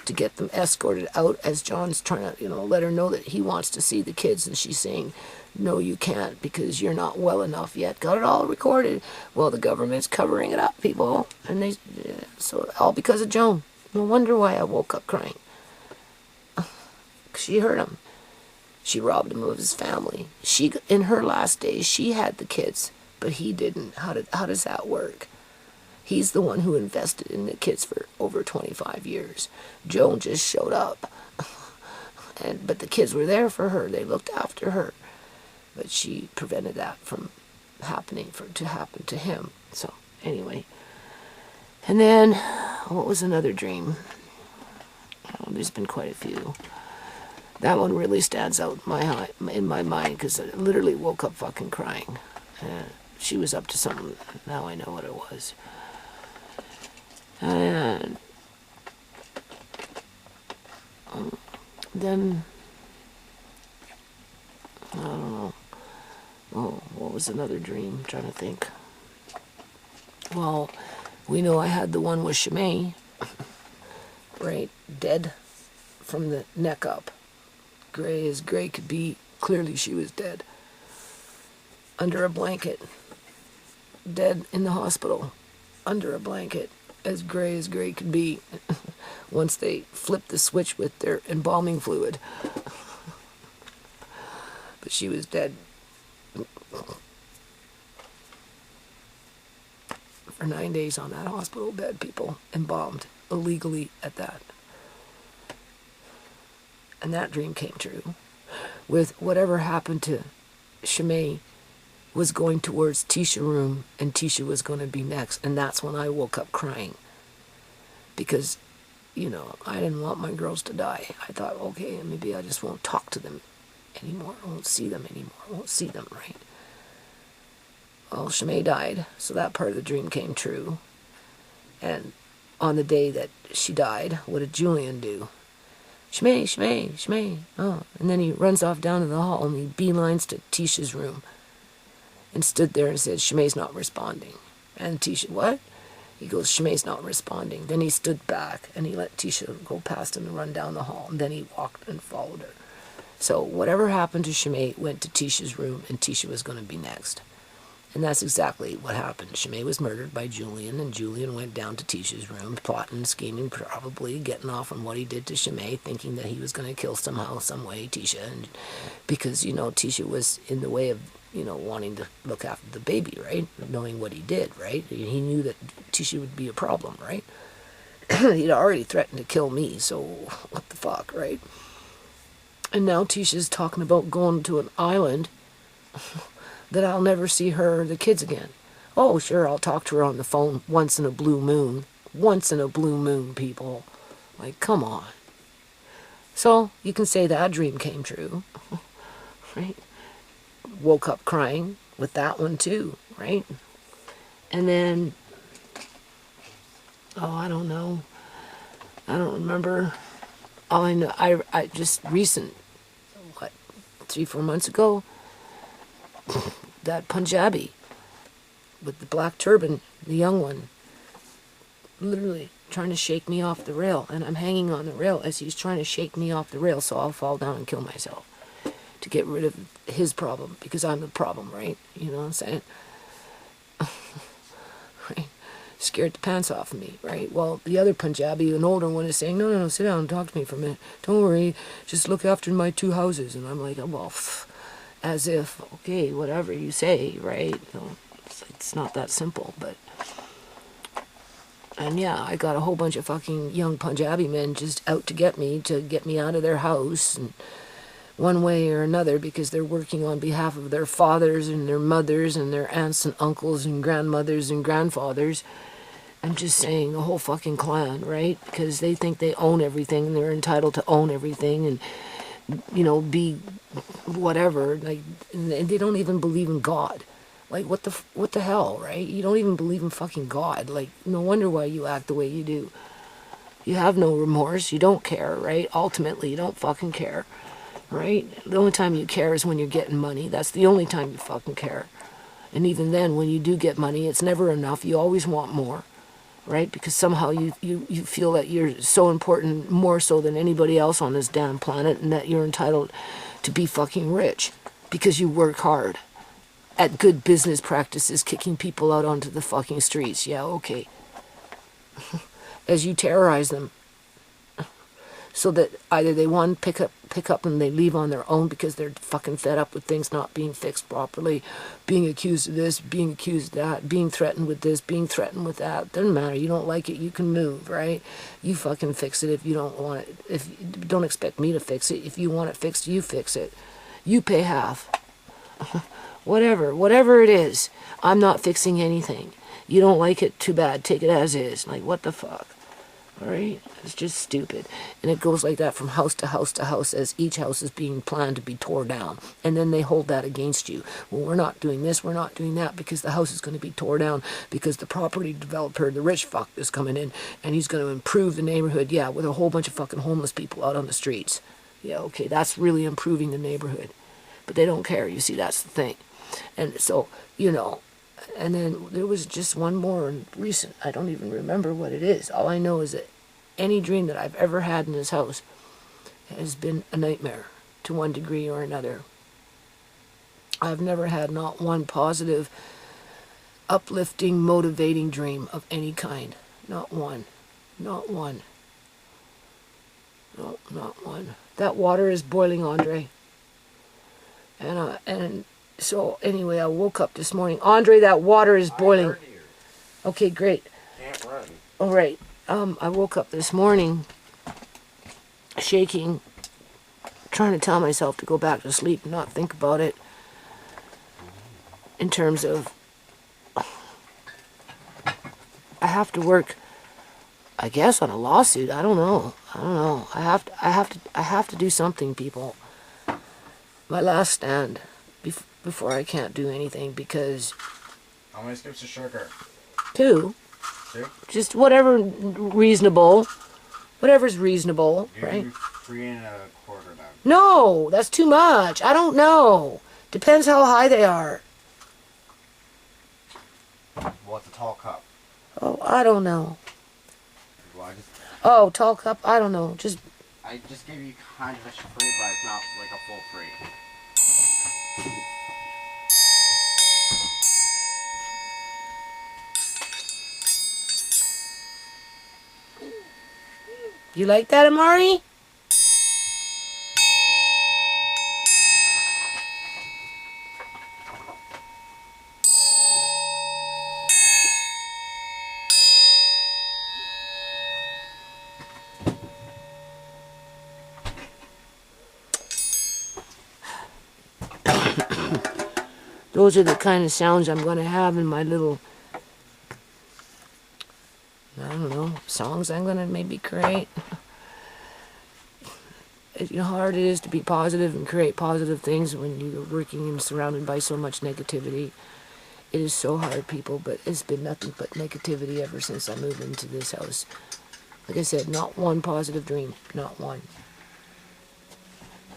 to get them escorted out as John's trying to, let her know that he wants to see the kids. And she's saying, no, you can't because you're not well enough yet. Got it all recorded. Well, the government's covering it up, people. And so all because of Joan. No wonder why I woke up crying. She hurt him. She robbed him of his family. In her last days, she had the kids, but he didn't. How does that work? He's the one who invested in the kids for over 25 years. Joan just showed up. But the kids were there for her. They looked after her. But she prevented that from happening to happen to him. So anyway, and then what was another dream? Oh, there's been quite a few. That one really stands out in my mind because I literally woke up fucking crying. She was up to something. Now I know what it was. And then I don't know. Oh, what was another dream? I'm trying to think. Well, we know I had the one with Shimei, right? Dead from the neck up. Gray as gray could be. Clearly she was dead. Under a blanket. Dead in the hospital. Under a blanket. As gray could be. Once they flipped the switch with their embalming fluid. But she was dead. For 9 days on that hospital bed, people. Embalmed. Illegally at that. And that dream came true. With whatever happened to Shimei was going towards Tisha's room, and Tisha was going to be next. And that's when I woke up crying. Because, you know, I didn't want my girls to die. I thought, okay, maybe I just won't talk to them anymore. I won't see them anymore. I won't see them, right? Well, Shimei died, so that part of the dream came true. And on the day that she died, what did Julian do? Shimei, Shimei, Shimei. Oh, and then he runs off down to the hall and he beelines to Tisha's room and stood there and said, Shimei's not responding. And Tisha, what? He goes, Shimei's not responding. Then he stood back and he let Tisha go past him and run down the hall. And then he walked and followed her. So whatever happened to Shimei went to Tisha's room, and Tisha was going to be next. And that's exactly what happened. Shimei was murdered by Julian, and Julian went down to Tisha's room, plotting, scheming, probably getting off on what he did to Shimei, thinking that he was going to kill somehow, some way, Tisha. And because, you know, Tisha was in the way of, you know, wanting to look after the baby, right? Knowing what he did, right? He knew that Tisha would be a problem, right? He'd already threatened to kill me, so what the fuck, right? And now Tisha's talking about going to an island that I'll never see her or the kids again. Oh, sure, I'll talk to her on the phone once in a blue moon. Once in a blue moon, people. Like, come on. So, you can say that dream came true. Right? Woke up crying with that one too, right? And then, oh, I don't know. I don't remember. All I know, I just recent, 3-4 months ago, that Punjabi with the black turban, the young one, literally trying to shake me off the rail, and I'm hanging on the rail as he's trying to shake me off the rail, so I'll fall down and kill myself to get rid of his problem, because I'm the problem, right? You know what I'm saying? Right? Scared the pants off of me, right? Well, the other Punjabi, an older one, is saying, no, sit down and talk to me for a minute. Don't worry, just look after my 2 houses. And I'm like, oh, well, as if, okay, whatever you say, right? You know, it's not that simple, but... And yeah, I got a whole bunch of fucking young Punjabi men just out to get me out of their house, and one way or another, because they're working on behalf of their fathers and their mothers and their aunts and uncles and grandmothers and grandfathers. I'm just saying, the whole fucking clan, right? Because they think they own everything, and they're entitled to own everything, and, you know, be whatever. Like, and they don't even believe in God. Like, what the hell, right? You don't even believe in fucking God. Like, no wonder why you act the way you do. You have no remorse. You don't care, right? Ultimately, you don't fucking care, right? The only time you care is when you're getting money. That's the only time you fucking care. And even then, when you do get money, it's never enough. You always want more, right? Because somehow you feel that you're so important, more so than anybody else on this damn planet, and that you're entitled to be fucking rich because you work hard at good business practices, kicking people out onto the fucking streets. Yeah, okay. As you terrorize them, so that either they want to pick up and they leave on their own because they're fucking fed up with things not being fixed properly, being accused of this, being accused of that, being threatened with this, being threatened with that. Doesn't matter. You don't like it, you can move, right? You fucking fix it if you don't want it. Don't expect me to fix it. If you want it fixed, you fix it. You pay half. Whatever it is, I'm not fixing anything. You don't like it, too bad, take it as is. Like, what the fuck? Alright? It's just stupid. And it goes like that from house to house to house as each house is being planned to be tore down. And then they hold that against you. Well, we're not doing this, we're not doing that because the house is going to be tore down because the property developer, the rich fuck, is coming in and he's going to improve the neighborhood, yeah, with a whole bunch of fucking homeless people out on the streets. Yeah, okay, that's really improving the neighborhood. But they don't care, you see, that's the thing. And so, you know, and then there was just one more recent. I don't even remember what it is. All I know is that any dream that I've ever had in this house has been a nightmare to one degree or another. I've never had not one positive, uplifting, motivating dream of any kind. Not one. Not one. No, not one. That water is boiling, Andre. And so anyway, I woke up this morning. Andre, that water is boiling. Okay, great. Can't run. All right. I woke up this morning shaking, trying to tell myself to go back to sleep and not think about it in terms of I have to work, I guess, on a lawsuit. I don't know. I have to do something, people. My last stand before I can't do anything because How many scoops of sugar? 2. 2? Just whatever reasonable. Whatever's reasonable, right? 3 1/4 now. No, that's too much. I don't know. Depends how high they are. What's a tall cup? Oh, I don't know. Well, Oh, tall cup? I don't know. I just gave you kind of a free, but it's not like a full free. You like that, Amari? Those are the kind of sounds I'm going to have in my little, I don't know, songs I'm going to maybe create. You know how hard it is to be positive and create positive things when you're working and surrounded by so much negativity. It is so hard, people, but it's been nothing but negativity ever since I moved into this house. Like I said, not one positive dream, not one.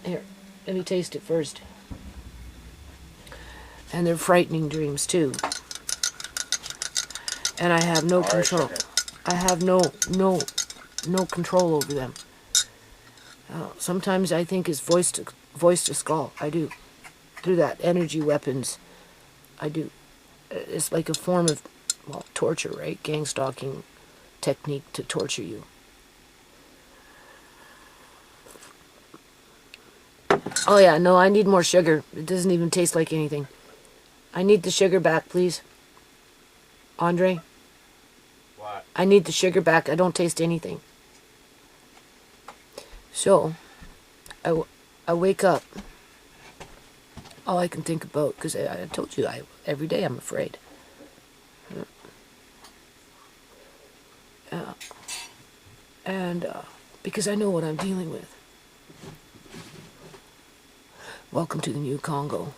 Here, let me taste it first. And they're frightening dreams too. And I have no control. I have no control over them. Sometimes I think it's voice to skull. I do. Through that energy weapons, I do. It's like a form of, well, torture, right? Gang stalking technique to torture you. Oh yeah, no, I need more sugar. It doesn't even taste like anything. I need the sugar back, please. Andre? What? I need the sugar back. I don't taste anything. So, I wake up. All I can think about, because I told you, every day I'm afraid. And because I know what I'm dealing with. Welcome to the new Congo.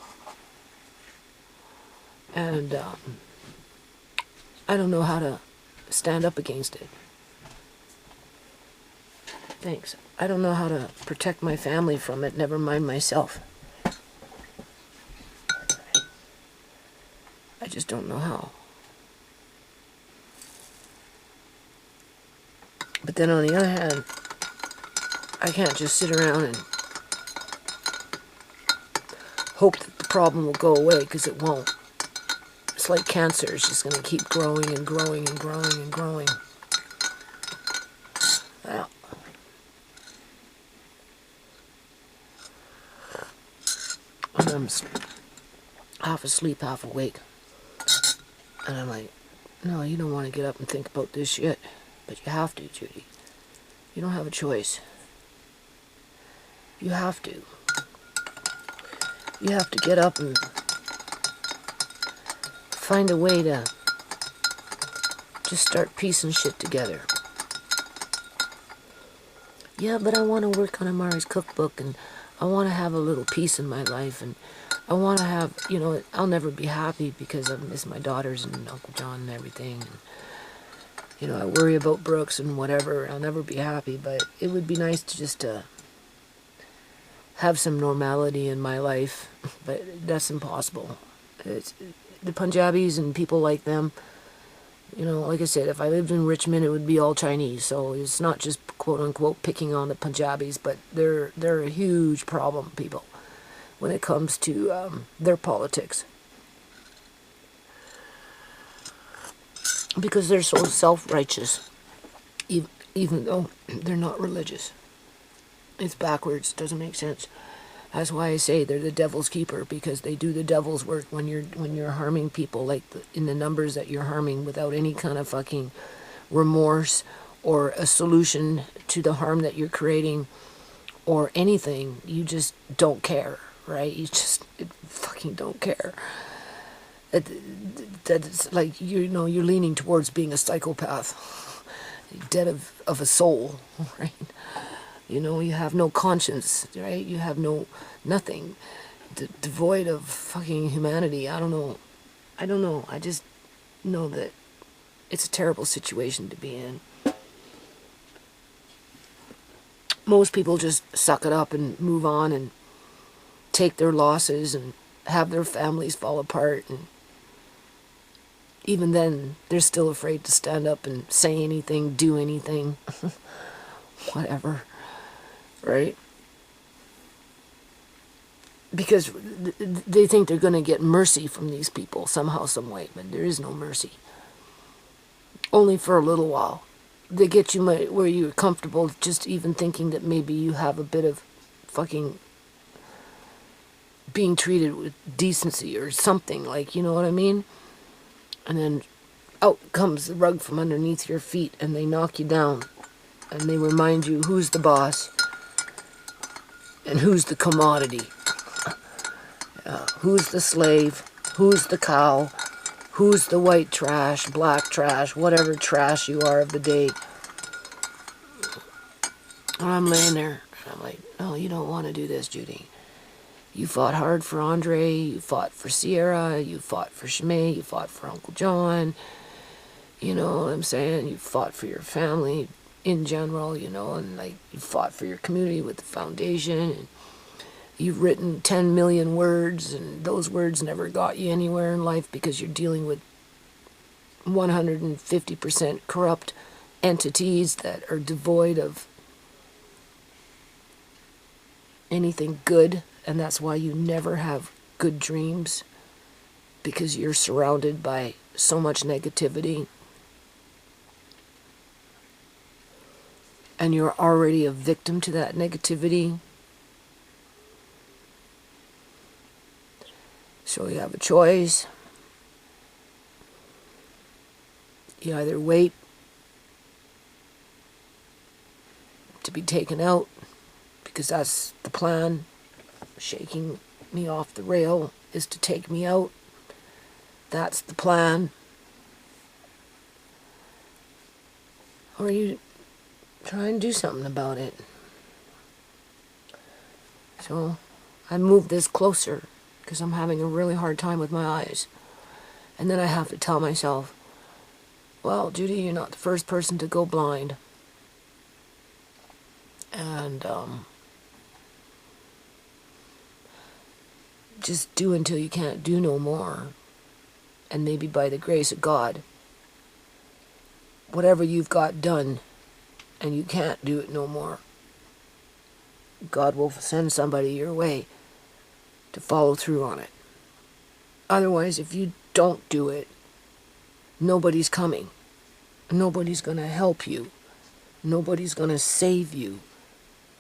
And I don't know how to stand up against it. Thanks. I don't know how to protect my family from it, never mind myself. I just don't know how. But then on the other hand, I can't just sit around and hope that the problem will go away, because it won't. It's like cancer. It's just going to keep growing and growing and growing and growing. Well, and I'm half asleep, half awake. And I'm like, no, you don't want to get up and think about this shit. But you have to, Judy. You don't have a choice. You have to. You have to get up and find a way to just start piecing shit together. Yeah, but I want to work on Amari's cookbook, and I want to have a little peace in my life, and I want to have, you know, I'll never be happy because I miss my daughters and Uncle John and everything. And, you know, I worry about Brooks and whatever. I'll never be happy, but it would be nice to just have some normality in my life, but that's impossible. It's, the Punjabis and people like them, you know, like I said, if I lived in Richmond, it would be all Chinese. So it's not just quote-unquote picking on the Punjabis, but they're a huge problem, people, when it comes to their politics. Because they're so self-righteous, even though they're not religious. It's backwards, doesn't make sense. That's why I say they're the devil's keeper, because they do the devil's work when you're harming people, like in the numbers that you're harming, without any kind of fucking remorse or a solution to the harm that you're creating or anything. You just don't care, right? You just fucking don't care. That's like, you know, you're leaning towards being a psychopath, dead of a soul, right? You know, you have no conscience, right? You have nothing, devoid of fucking humanity. I don't know. I just know that it's a terrible situation to be in. Most people just suck it up and move on and take their losses and have their families fall apart. And even then, they're still afraid to stand up and say anything, do anything, whatever. Right? Because they think they're going to get mercy from these people somehow, some way, but there is no mercy. Only for a little while. They get you where you're comfortable just even thinking that maybe you have a bit of fucking being treated with decency or something, like, you know what I mean? And then out comes the rug from underneath your feet and they knock you down and they remind you who's the boss. And who's the commodity? Who's the slave? Who's the cow? Who's the white trash, black trash, whatever trash you are of the day? And I'm laying there, and I'm like, no, you don't want to do this, Judy. You fought hard for Andre, you fought for Sierra, you fought for Shmay, you fought for Uncle John. You know what I'm saying? You fought for your family in general, you know, and like you fought for your community with the foundation, and you've written 10 million words, and those words never got you anywhere in life because you're dealing with 150% corrupt entities that are devoid of anything good, and that's why you never have good dreams, because you're surrounded by so much negativity. And you're already a victim to that negativity. So you have a choice. You either wait to be taken out, because that's the plan. Shaking me off the rail is to take me out. That's the plan. Or you try and do something about it. So I move this closer because I'm having a really hard time with my eyes. And then I have to tell myself, well, Judy, you're not the first person to go blind. And just do until you can't do no more. And maybe by the grace of God, whatever you've got done and you can't do it no more, God will send somebody your way to follow through on it. Otherwise, if you don't do it, nobody's coming. Nobody's going to help you. Nobody's going to save you.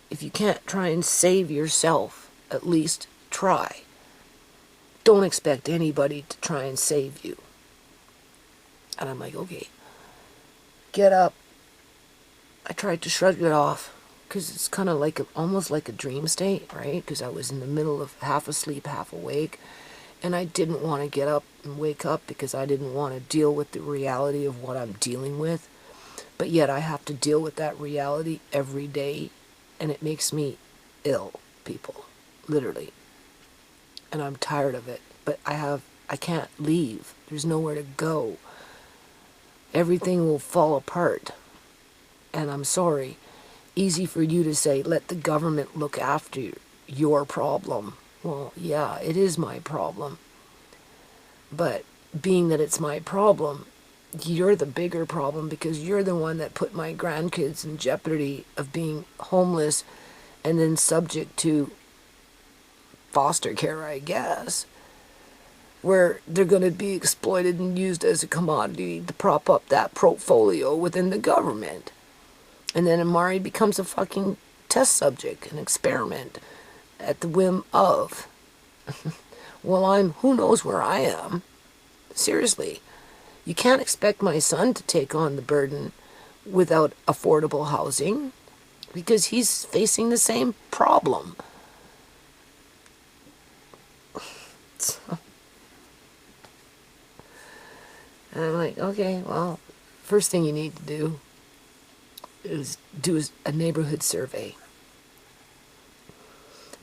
If you can't try and save yourself, at least try. Don't expect anybody to try and save you. And I'm like, okay, get up. I tried to shrug it off, because it's kind of like almost like a dream state, right? Because I was in the middle of half asleep, half awake, And I didn't want to get up and wake up because I didn't want to deal with the reality of what I'm dealing with. But yet I have to deal with that reality every day. And it makes me ill, people. Literally. And I'm tired of it. But I can't leave. There's nowhere to go. Everything will fall apart. And I'm sorry. Easy for you to say, let the government look after your problem. Well, yeah, it is my problem. But being that it's my problem, you're the bigger problem because you're the one that put my grandkids in jeopardy of being homeless and then subject to foster care, I guess, where they're going to be exploited and used as a commodity to prop up that portfolio within the government. And then Amari becomes a fucking test subject, an experiment at the whim of. Well, who knows where I am? Seriously. You can't expect my son to take on the burden without affordable housing because he's facing the same problem. So, and I'm like, okay, well, first thing you need to do is do a neighborhood survey.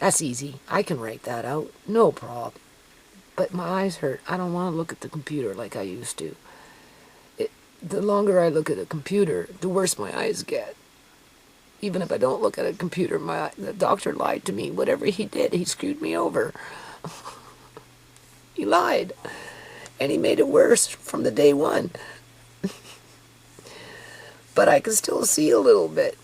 That's easy. I can write that out. No problem. But my eyes hurt. I don't want to look at the computer like I used to. The longer I look at a computer, the worse my eyes get. Even if I don't look at a computer, the doctor lied to me. Whatever he did, he screwed me over. He lied. And he made it worse from the day one. But I can still see a little bit.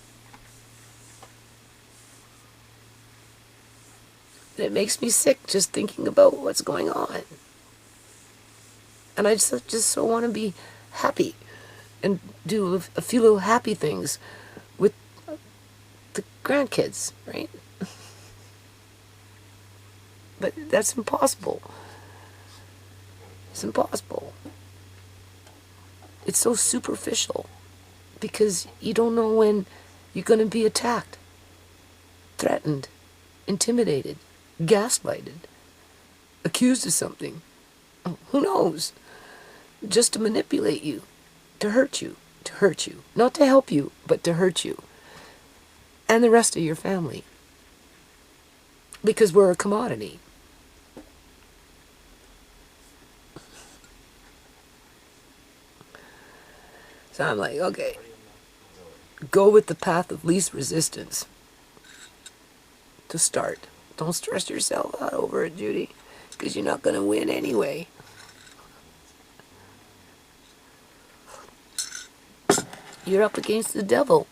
And it makes me sick just thinking about what's going on. And I just so want to be happy and do a few little happy things with the grandkids, right? But that's impossible. It's impossible. It's so superficial because you don't know when you're going to be attacked, threatened, intimidated, gaslighted, accused of something. Who knows? Just to manipulate you, to hurt you, not to help you, but to hurt you and the rest of your family. Because we're a commodity. So I'm like, okay, go with the path of least resistance to start. Don't stress yourself out over it, Judy, because you're not going to win anyway. You're up against the devil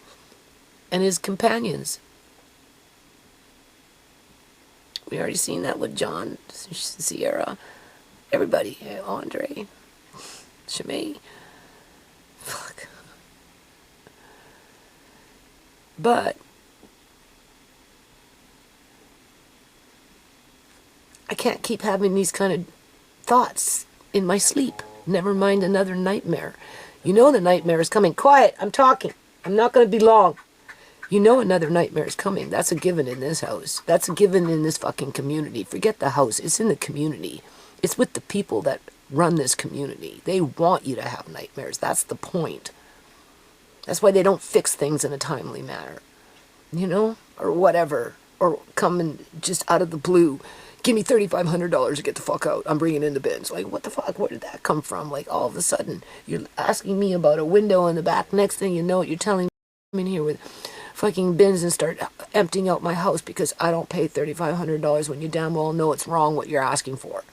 and his companions. We already seen that with John, Sierra, everybody, Andre, Shimei. Fuck. But I can't keep having these kind of thoughts in my sleep. Never mind another nightmare. You know the nightmare is coming. Quiet, I'm talking. I'm not going to be long. You know another nightmare is coming. That's a given in this house. That's a given in this fucking community. Forget the house. It's in the community. It's with the people that run this community. They want you to have nightmares. That's the point. That's why they don't fix things in a timely manner. You know? Or whatever. Or come and just out of the blue, give me $3,500 to get the fuck out. I'm bringing in the bins. Like, what the fuck? Where did that come from? Like, all of a sudden, you're asking me about a window in the back. Next thing you know, you're telling me I'm in here with fucking bins and start emptying out my house because I don't pay $3,500 when you damn well know it's wrong what you're asking for.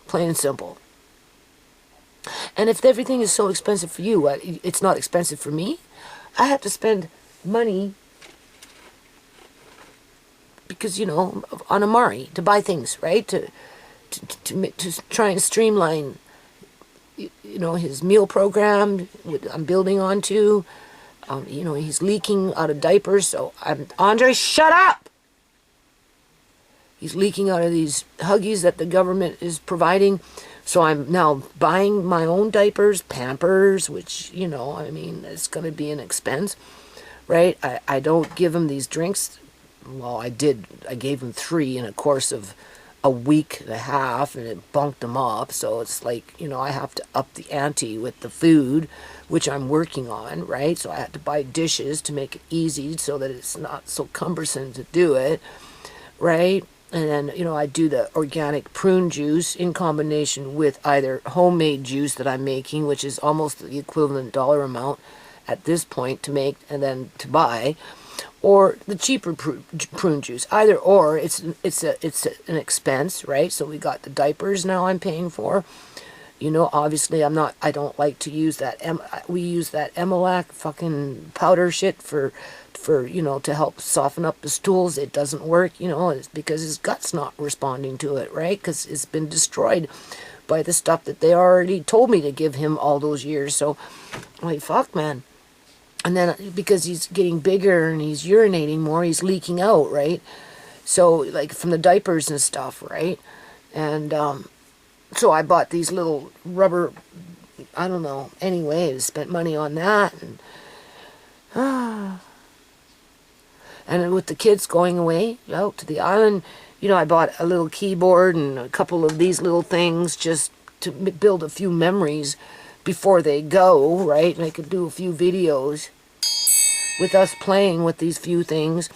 Plain and simple. And if everything is so expensive for you, it's not expensive for me. I have to spend money because, you know, on Amari to buy things, right? To try and streamline, you know, his meal program. I'm building onto. You know, he's leaking out of diapers. So Andre, shut up. He's leaking out of these Huggies that the government is providing. So I'm now buying my own diapers, Pampers, which, you know, I mean, it's going to be an expense, right? I don't give him these drinks. Well, I did. I gave him 3 in a course of a week and a half, and it bunked them up. So it's like, you know, I have to up the ante with the food, which I'm working on, right? So I had to buy dishes to make it easy so that it's not so cumbersome to do it, right? And then, you know, I do the organic prune juice in combination with either homemade juice that I'm making, which is almost the equivalent dollar amount at this point to make and then to buy, or the cheaper prune juice. Either or, it's an expense, right? So we got the diapers now I'm paying for. You know, obviously I don't like to use that. We use that Emalac fucking powder shit for, you know, to help soften up the stools. It doesn't work, you know, it's because his gut's not responding to it, right? Because it's been destroyed by the stuff that they already told me to give him all those years. So I'm like, fuck, man. And then because he's getting bigger and he's urinating more, he's leaking out, right? So like from the diapers and stuff, right? And so I bought these little rubber, I don't know, anyway, I spent money on that. And and with the kids going away out to the island, you know, I bought a little keyboard and a couple of these little things just to build a few memories before they go, right? And I could do a few videos with us playing with these few things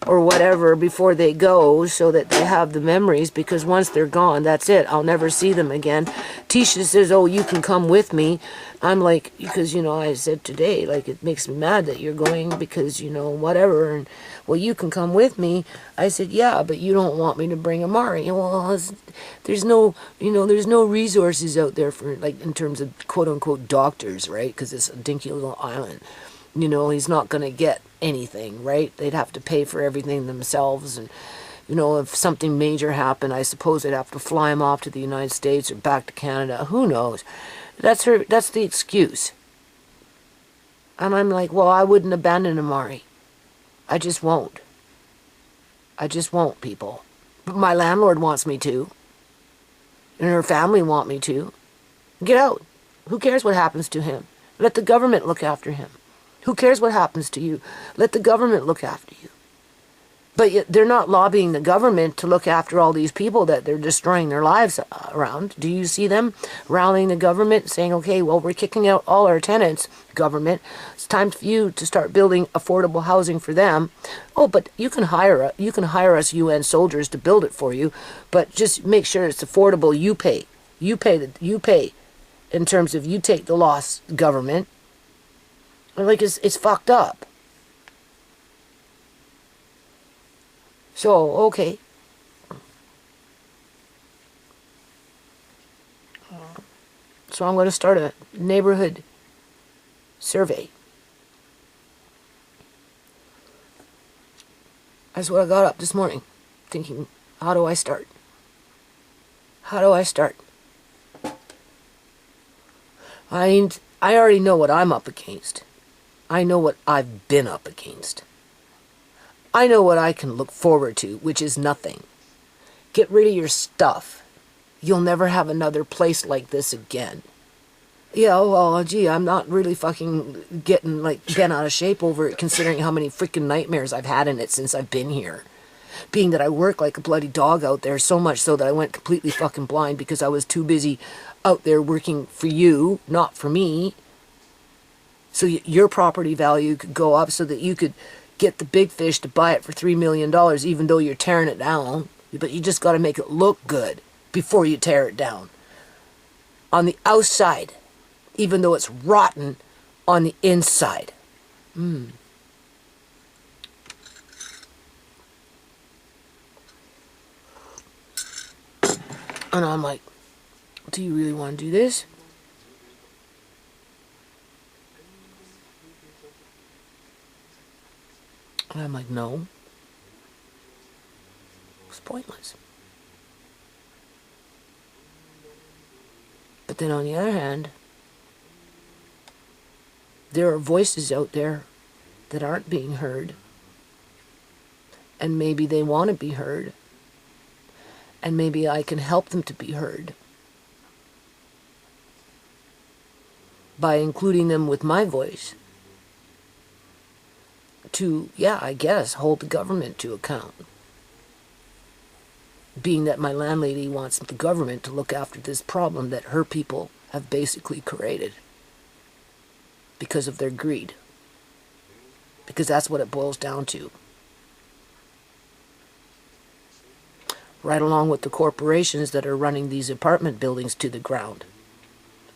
or whatever before they go, so that they have the memories, because once they're gone, that's it. I'll never see them again. Tisha says, oh, you can come with me. I'm like, because, you know, I said today, like, it makes me mad that you're going because, you know, whatever. And, well, you can come with me. I said, yeah, but you don't want me to bring Amari. Well, there's no, you know, there's no resources out there for, like, in terms of quote-unquote doctors, right? Because it's a dinky little island. You know, he's not going to get anything, right? They'd have to pay for everything themselves. And, you know, if something major happened, I suppose they'd have to fly him off to the United States or back to Canada. Who knows? That's the excuse. And I'm like, well, I wouldn't abandon Amari. I just won't. I just won't, people. But my landlord wants me to. And her family want me to. Get out. Who cares what happens to him? Let the government look after him. Who cares what happens to you? Let the government look after you. But yet they're not lobbying the government to look after all these people that they're destroying their lives around. Do you see them rallying the government, saying, okay, well, we're kicking out all our tenants, government. It's time for you to start building affordable housing for them. Oh, but you can hire us UN soldiers to build it for you, but just make sure it's affordable. You pay. You pay in terms of you take the loss, government. Like, it's fucked up. So, okay. So I'm going to start a neighborhood survey. That's what I got up this morning, thinking, how do I start? How do I start? I already know what I'm up against. I know what I've been up against. I know what I can look forward to, which is nothing. Get rid of your stuff. You'll never have another place like this again. Yeah, well, gee, I'm not really fucking getting, like, bent out of shape over it, considering how many freaking nightmares I've had in it since I've been here. Being that I work like a bloody dog out there, so much so that I went completely fucking blind because I was too busy out there working for you, not for me. So your property value could go up so that you could get the big fish to buy it for $3 million, even though you're tearing it down. But you just got to make it look good before you tear it down. On the outside, even though it's rotten on the inside. And I'm like, do you really want to do this? And I'm like, no. It's pointless. But then on the other hand, there are voices out there that aren't being heard. And maybe they want to be heard. And maybe I can help them to be heard by including them with my voice. To, yeah, I guess, hold the government to account. being that my landlady wants the government to look after this problem that her people have basically created because of their greed. Because that's what it boils down to. Right along with the corporations that are running these apartment buildings to the ground.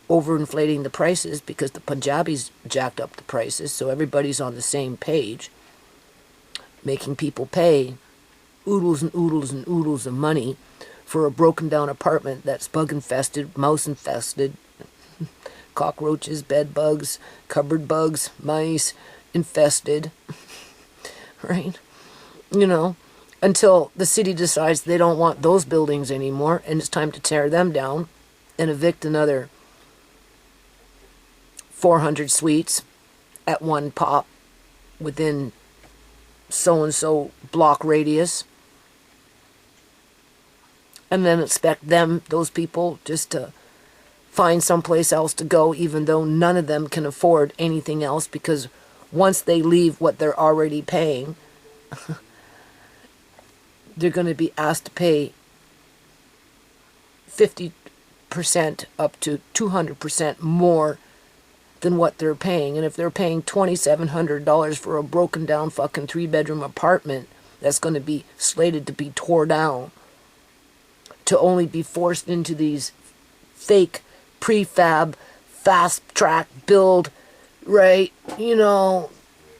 Overinflating the prices because the Punjabis jacked up the prices, so everybody's on the same page. Making people pay oodles and oodles and oodles of money for a broken down apartment that's bug infested, mouse infested, cockroaches, bed bugs, cupboard bugs, mice infested, right? You know, until the city decides they don't want those buildings anymore and it's time to tear them down and evict another 400 suites at one pop within so-and-so block radius. And then expect them, those people, just to find someplace else to go, even though none of them can afford anything else, because once they leave what they're already paying, they're going to be asked to pay 50% up to 200% more than what they're paying. And if they're paying $2,700 for a broken down fucking 3-bedroom apartment that's going to be slated to be tore down, to only be forced into these fake prefab fast track build, right, you know,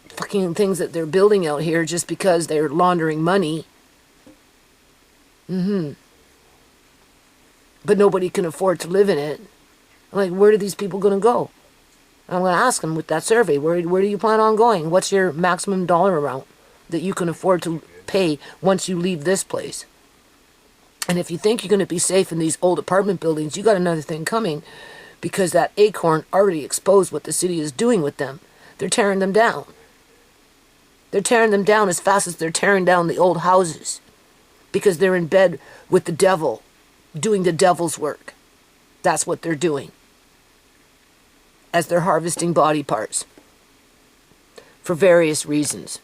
fucking things that they're building out here just because they're laundering money. But nobody can afford to live in it. I'm like, where are these people going to go? I'm going to ask them with that survey, where do you plan on going? What's your maximum dollar amount that you can afford to pay once you leave this place? And if you think you're going to be safe in these old apartment buildings, you got another thing coming, because that acorn already exposed what the city is doing with them. They're tearing them down. They're tearing them down as fast as they're tearing down the old houses, because they're in bed with the devil, doing the devil's work. That's what they're doing, as they're harvesting body parts for various reasons.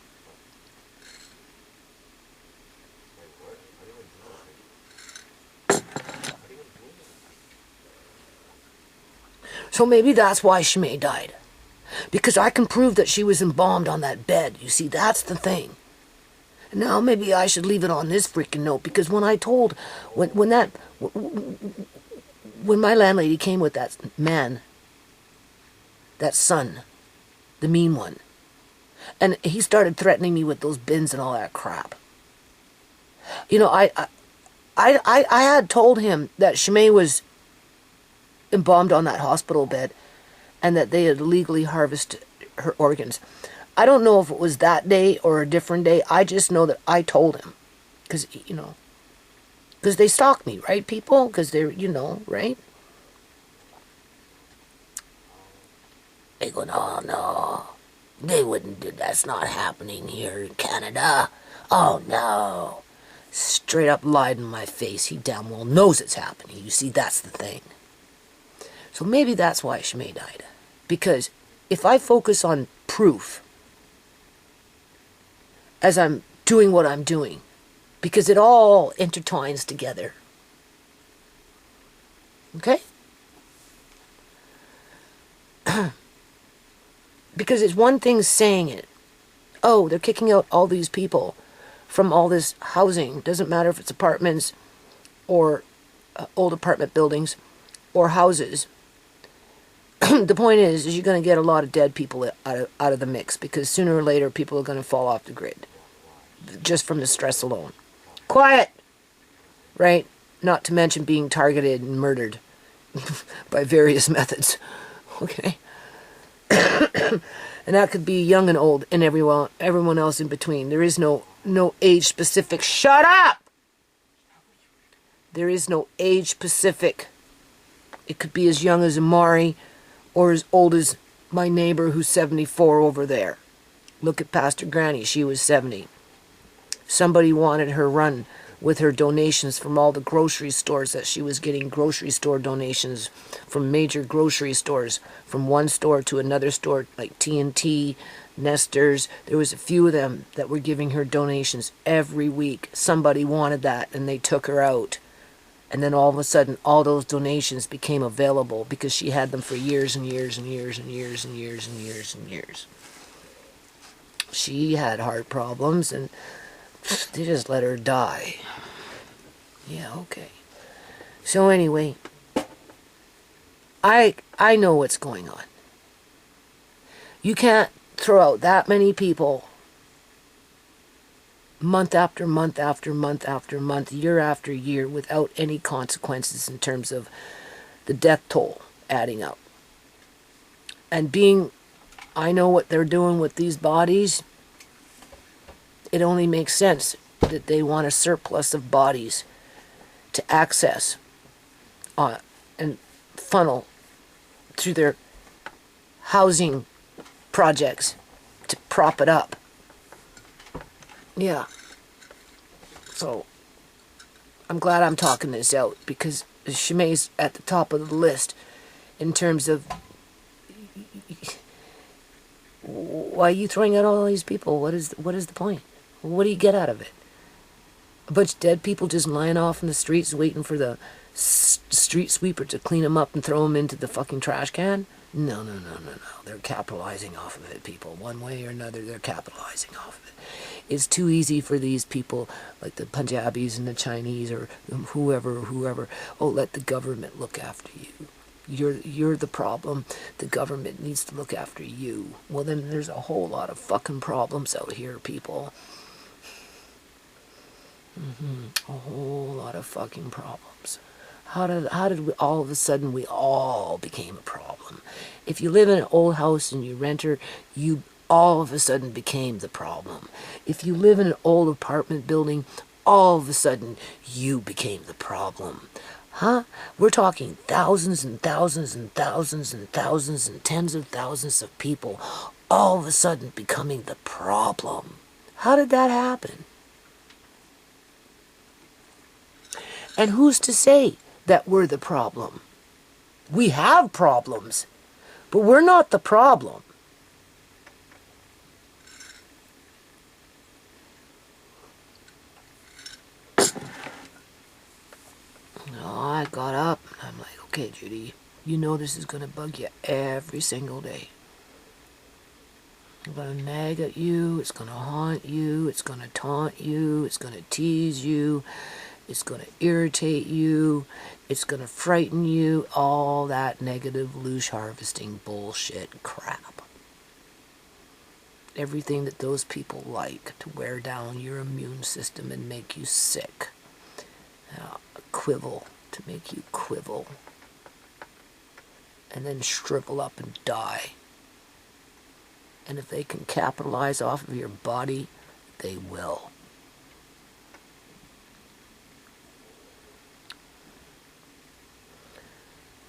So maybe that's why Shmay died. Because I can prove that she was embalmed on that bed. You see, that's the thing. Now maybe I should leave it on this freaking note, because when I told, when my landlady came with that man, that son, the mean one, and he started threatening me with those bins and all that crap. You know, I had told him that Shmay was embalmed on that hospital bed and that they had illegally harvested her organs. I don't know if it was that day or a different day. I just know that I told him, because, you know, because they stalk me, right, people? Because they're, you know, right? They go, no, they wouldn't do, that's not happening here in Canada. Oh, no. Straight up lied in my face. He damn well knows it's happening. You see, that's the thing. So maybe that's why Shmay died. Because if I focus on proof as I'm doing what I'm doing, because it all intertwines together. Okay? Because it's one thing saying it. Oh, they're kicking out all these people from all this housing. Doesn't matter if it's apartments or old apartment buildings or houses. The point is you're going to get a lot of dead people out of the mix, because sooner or later people are going to fall off the grid just from the stress alone. Quiet! Right? Not to mention being targeted and murdered by various methods. Okay? And that could be young and old and everyone else in between. There is no age specific. Shut up! There is no age specific. It could be as young as Amari or as old as my neighbor who's 74 over there. Look at Pastor Granny. She was 70. Somebody wanted her run with her donations from all the grocery stores that she was getting grocery store donations from major grocery stores, from one store to another store, like T&T, Nesters. There was a few of them that were giving her donations every week. Somebody wanted that and they took her out. And then all of a sudden, all those donations became available because she had them for years and years and years and years and years and years and years. She had heart problems and they just let her die. Yeah, okay. So anyway, I know what's going on. You can't throw out that many people month after month after month after month, year after year, without any consequences in terms of the death toll adding up. And I know what they're doing with these bodies. It only makes sense that they want a surplus of bodies to access and funnel through their housing projects to prop it up. Yeah. So, I'm glad I'm talking this out because Shimei's at the top of the list in terms of why are you throwing out all these people? What is the point? What do you get out of it? A bunch of dead people just lying off in the streets waiting for the street sweeper to clean them up and throw them into the fucking trash can? No. They're capitalizing off of it, people. One way or another, they're capitalizing off of it. It's too easy for these people, like the Punjabis and the Chinese or whoever. Oh, let the government look after you. You're the problem. The government needs to look after you. Well, then there's a whole lot of fucking problems out here, people. A whole lot of fucking problems. How did we all of a sudden we all became a problem? If you live in an old house and you rent her, you all of a sudden became the problem. If you live in an old apartment building, all of a sudden you became the problem. Huh? We're talking thousands and thousands and thousands and thousands and tens of thousands of people all of a sudden becoming the problem. How did that happen? And who's to say that we're the problem? We have problems, but we're not the problem. I got up and I'm like, okay, Judy, you know this is going to bug you every single day. I'm going to nag at you, it's going to haunt you, it's going to taunt you, it's going to tease you, it's going to irritate you, it's going to frighten you, all that negative loosh harvesting bullshit crap. Everything that those people like to wear down your immune system and make you sick. Quivel, to make you quivel. And then shrivel up and die. And if they can capitalize off of your body, they will.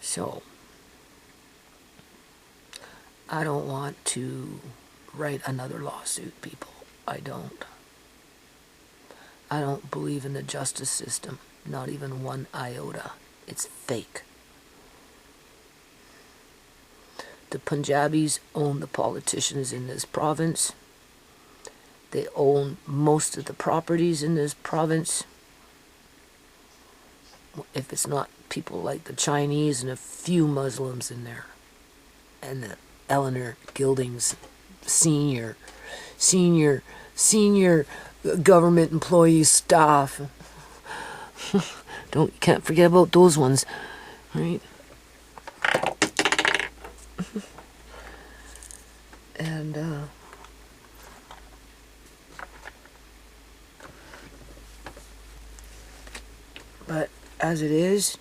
So, I don't want to write another lawsuit, people. I don't. I don't believe in the justice system, not even one iota. It's fake. The Punjabis own the politicians in this province. They own most of the properties in this province. If it's not people like the Chinese and a few Muslims in there. And the Eleanor Gildings senior government employee staff. Can't forget about those ones, right? And but as it is,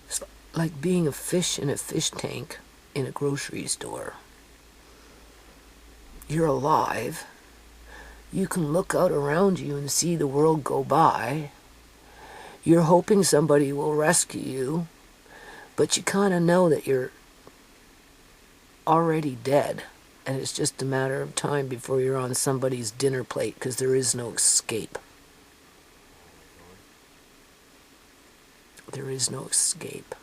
it's like being a fish in a fish tank in a grocery store. You're alive. You can look out around you and see the world go by. You're hoping somebody will rescue you, but you kind of know that you're already dead. And it's just a matter of time before you're on somebody's dinner plate, because there is no escape. There is no escape.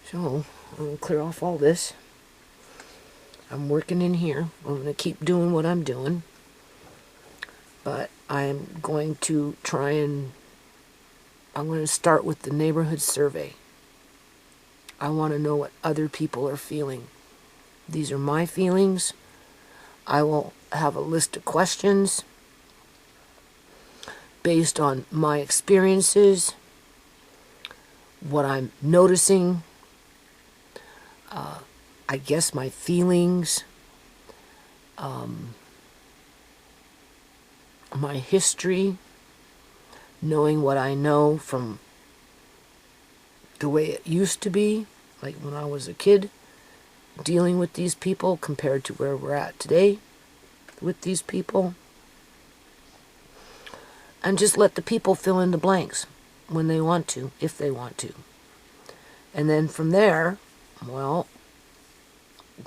So, I'm going to clear off all this. I'm working in here. I'm going to keep doing what I'm doing. But I'm going to try and... I'm going to start with the neighborhood survey. I want to know what other people are feeling. These are my feelings. I will have a list of questions based on my experiences, what I'm noticing, I guess my feelings, my history, knowing what I know from the way it used to be, like when I was a kid, dealing with these people compared to where we're at today with these people. And just let the people fill in the blanks when they want to, if they want to. And then from there, well,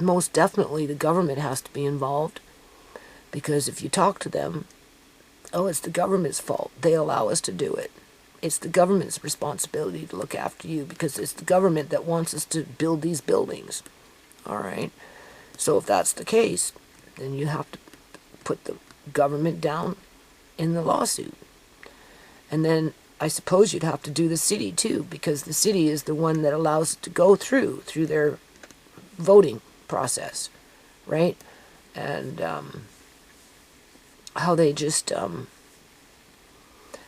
most definitely the government has to be involved, because if you talk to them, oh, it's the government's fault. They allow us to do it. It's the government's responsibility to look after you, because it's the government that wants us to build these buildings. All right? So if that's the case, then you have to put the government down in the lawsuit. And then I suppose you'd have to do the city too, because the city is the one that allows it to go through their voting process, right? And how they just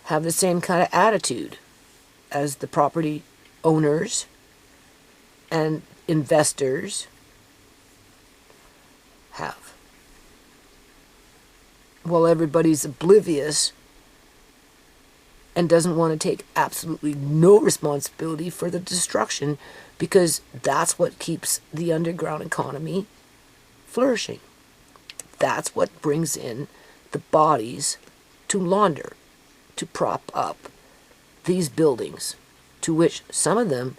have the same kind of attitude as the property owners and investors have. Well, everybody's oblivious and doesn't want to take absolutely no responsibility for the destruction, because that's what keeps the underground economy flourishing. That's what brings in the bodies to launder, to prop up these buildings, to which some of them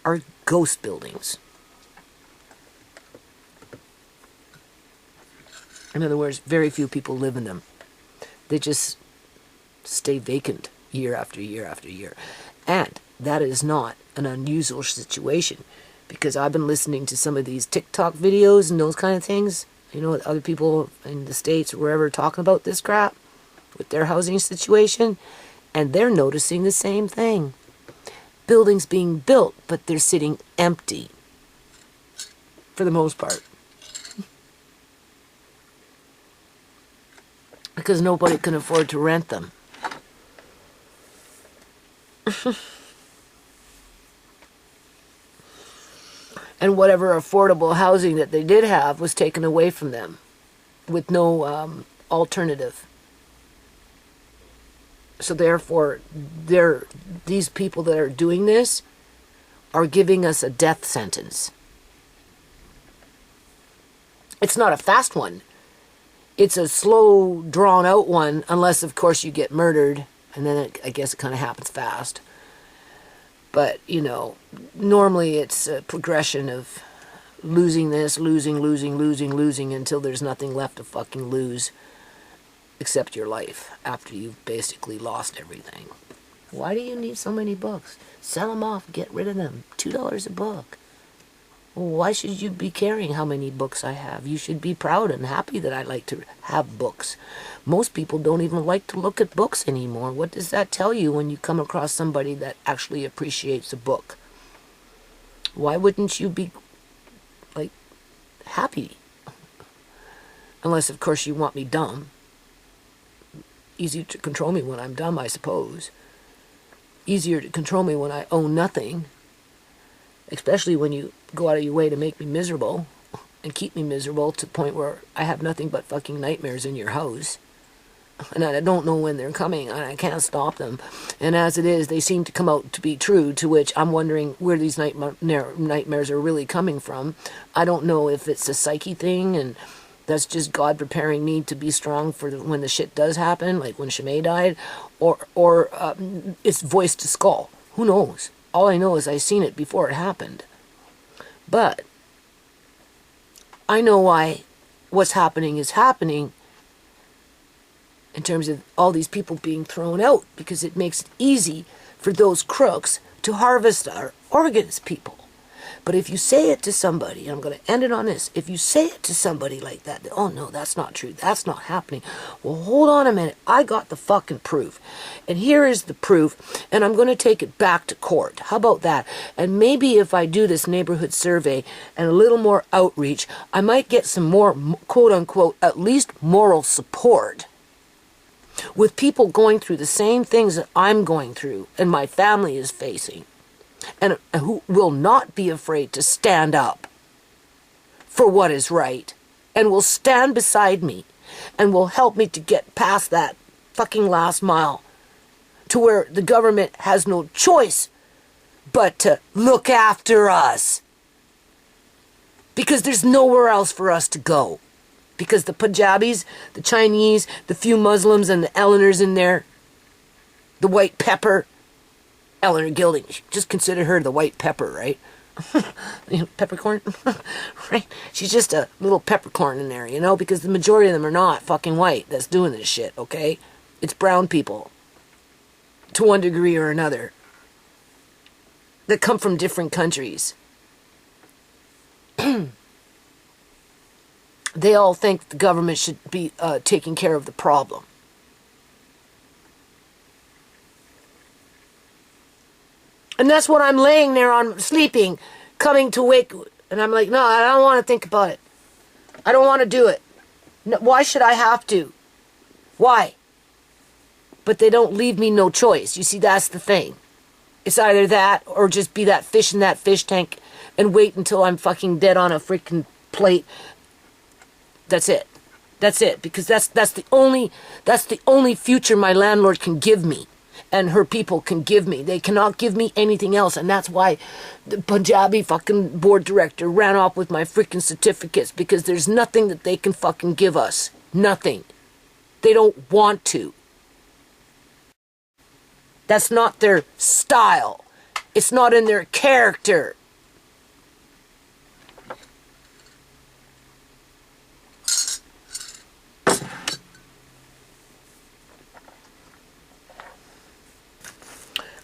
are ghost buildings. In other words, very few people live in them. They just stay vacant year after year after year. And that is not an unusual situation, because I've been listening to some of these TikTok videos and those kind of things. You know, other people in the States or wherever talking about this crap with their housing situation, and they're noticing the same thing. Buildings being built, but they're sitting empty for the most part. Because nobody can afford to rent them. And whatever affordable housing that they did have was taken away from them with no alternative. So therefore, these people that are doing this are giving us a death sentence. It's not a fast one. It's a slow, drawn-out one, unless, of course, you get murdered, and then I guess it kind of happens fast. But, you know, normally it's a progression of losing this, losing, until there's nothing left to fucking lose except your life after you've basically lost everything. Why do you need so many books? Sell them off, get rid of them. $2 a book. Why should you be caring how many books I have? You should be proud and happy that I like to have books. Most people don't even like to look at books anymore. What does that tell you when you come across somebody that actually appreciates a book? Why wouldn't you be, like, happy? Unless, of course, you want me dumb. Easy to control me when I'm dumb, I suppose. Easier to control me when I own nothing. Especially when you go out of your way to make me miserable and keep me miserable to the point where I have nothing but fucking nightmares in your house. And I don't know when they're coming, and I can't stop them. And as it is, they seem to come out to be true, to which I'm wondering where these nightmares are really coming from. I don't know if it's a psyche thing, and that's just God preparing me to be strong for when the shit does happen, like when Shimei died, or it's voice to skull. Who knows? All I know is I seen it before it happened. But I know why what's happening is happening in terms of all these people being thrown out, because it makes it easy for those crooks to harvest our organs, people. But if you say it to somebody, and I'm going to end it on this, if you say it to somebody like that, oh no, that's not true, that's not happening. Well, hold on a minute, I got the fucking proof. And here is the proof, and I'm going to take it back to court. How about that? And maybe if I do this neighborhood survey and a little more outreach, I might get some more, quote unquote, at least moral support with people going through the same things that I'm going through and my family is facing. And who will not be afraid to stand up for what is right, and will stand beside me and will help me to get past that fucking last mile to where the government has no choice but to look after us, because there's nowhere else for us to go, because the Punjabis, the Chinese, the few Muslims and the Eleanors in there, the white pepper, Eleanor Gilding, just consider her the white pepper, right? You know, peppercorn, right? She's just a little peppercorn in there, you know, because the majority of them are not fucking white that's doing this shit, okay? It's brown people, to one degree or another, that come from different countries. They all think the government should be taking care of the problem. And that's what I'm laying there on, sleeping, coming to wake, and I'm like, no, I don't want to think about it. I don't want to do it. No, why should I have to? Why? But they don't leave me no choice. You see, that's the thing. It's either that or just be that fish in that fish tank and wait until I'm fucking dead on a freaking plate. That's it. That's it. Because that's the only future my landlord can give me. And her people can give me. They cannot give me anything else. And that's why the Punjabi fucking board director ran off with my freaking certificates. Because there's nothing that they can fucking give us. Nothing. They don't want to. That's not their style. It's not in their character.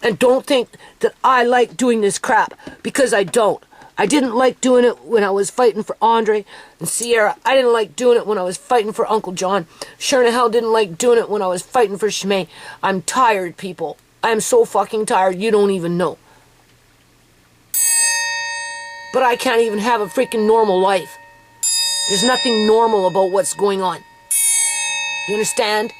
And don't think that I like doing this crap, because I don't. I didn't like doing it when I was fighting for Andre and Sierra. I didn't like doing it when I was fighting for Uncle John. Sure in hell didn't like doing it when I was fighting for Shimei. I'm tired, people. I'm so fucking tired, you don't even know. But I can't even have a freaking normal life. There's nothing normal about what's going on. You understand?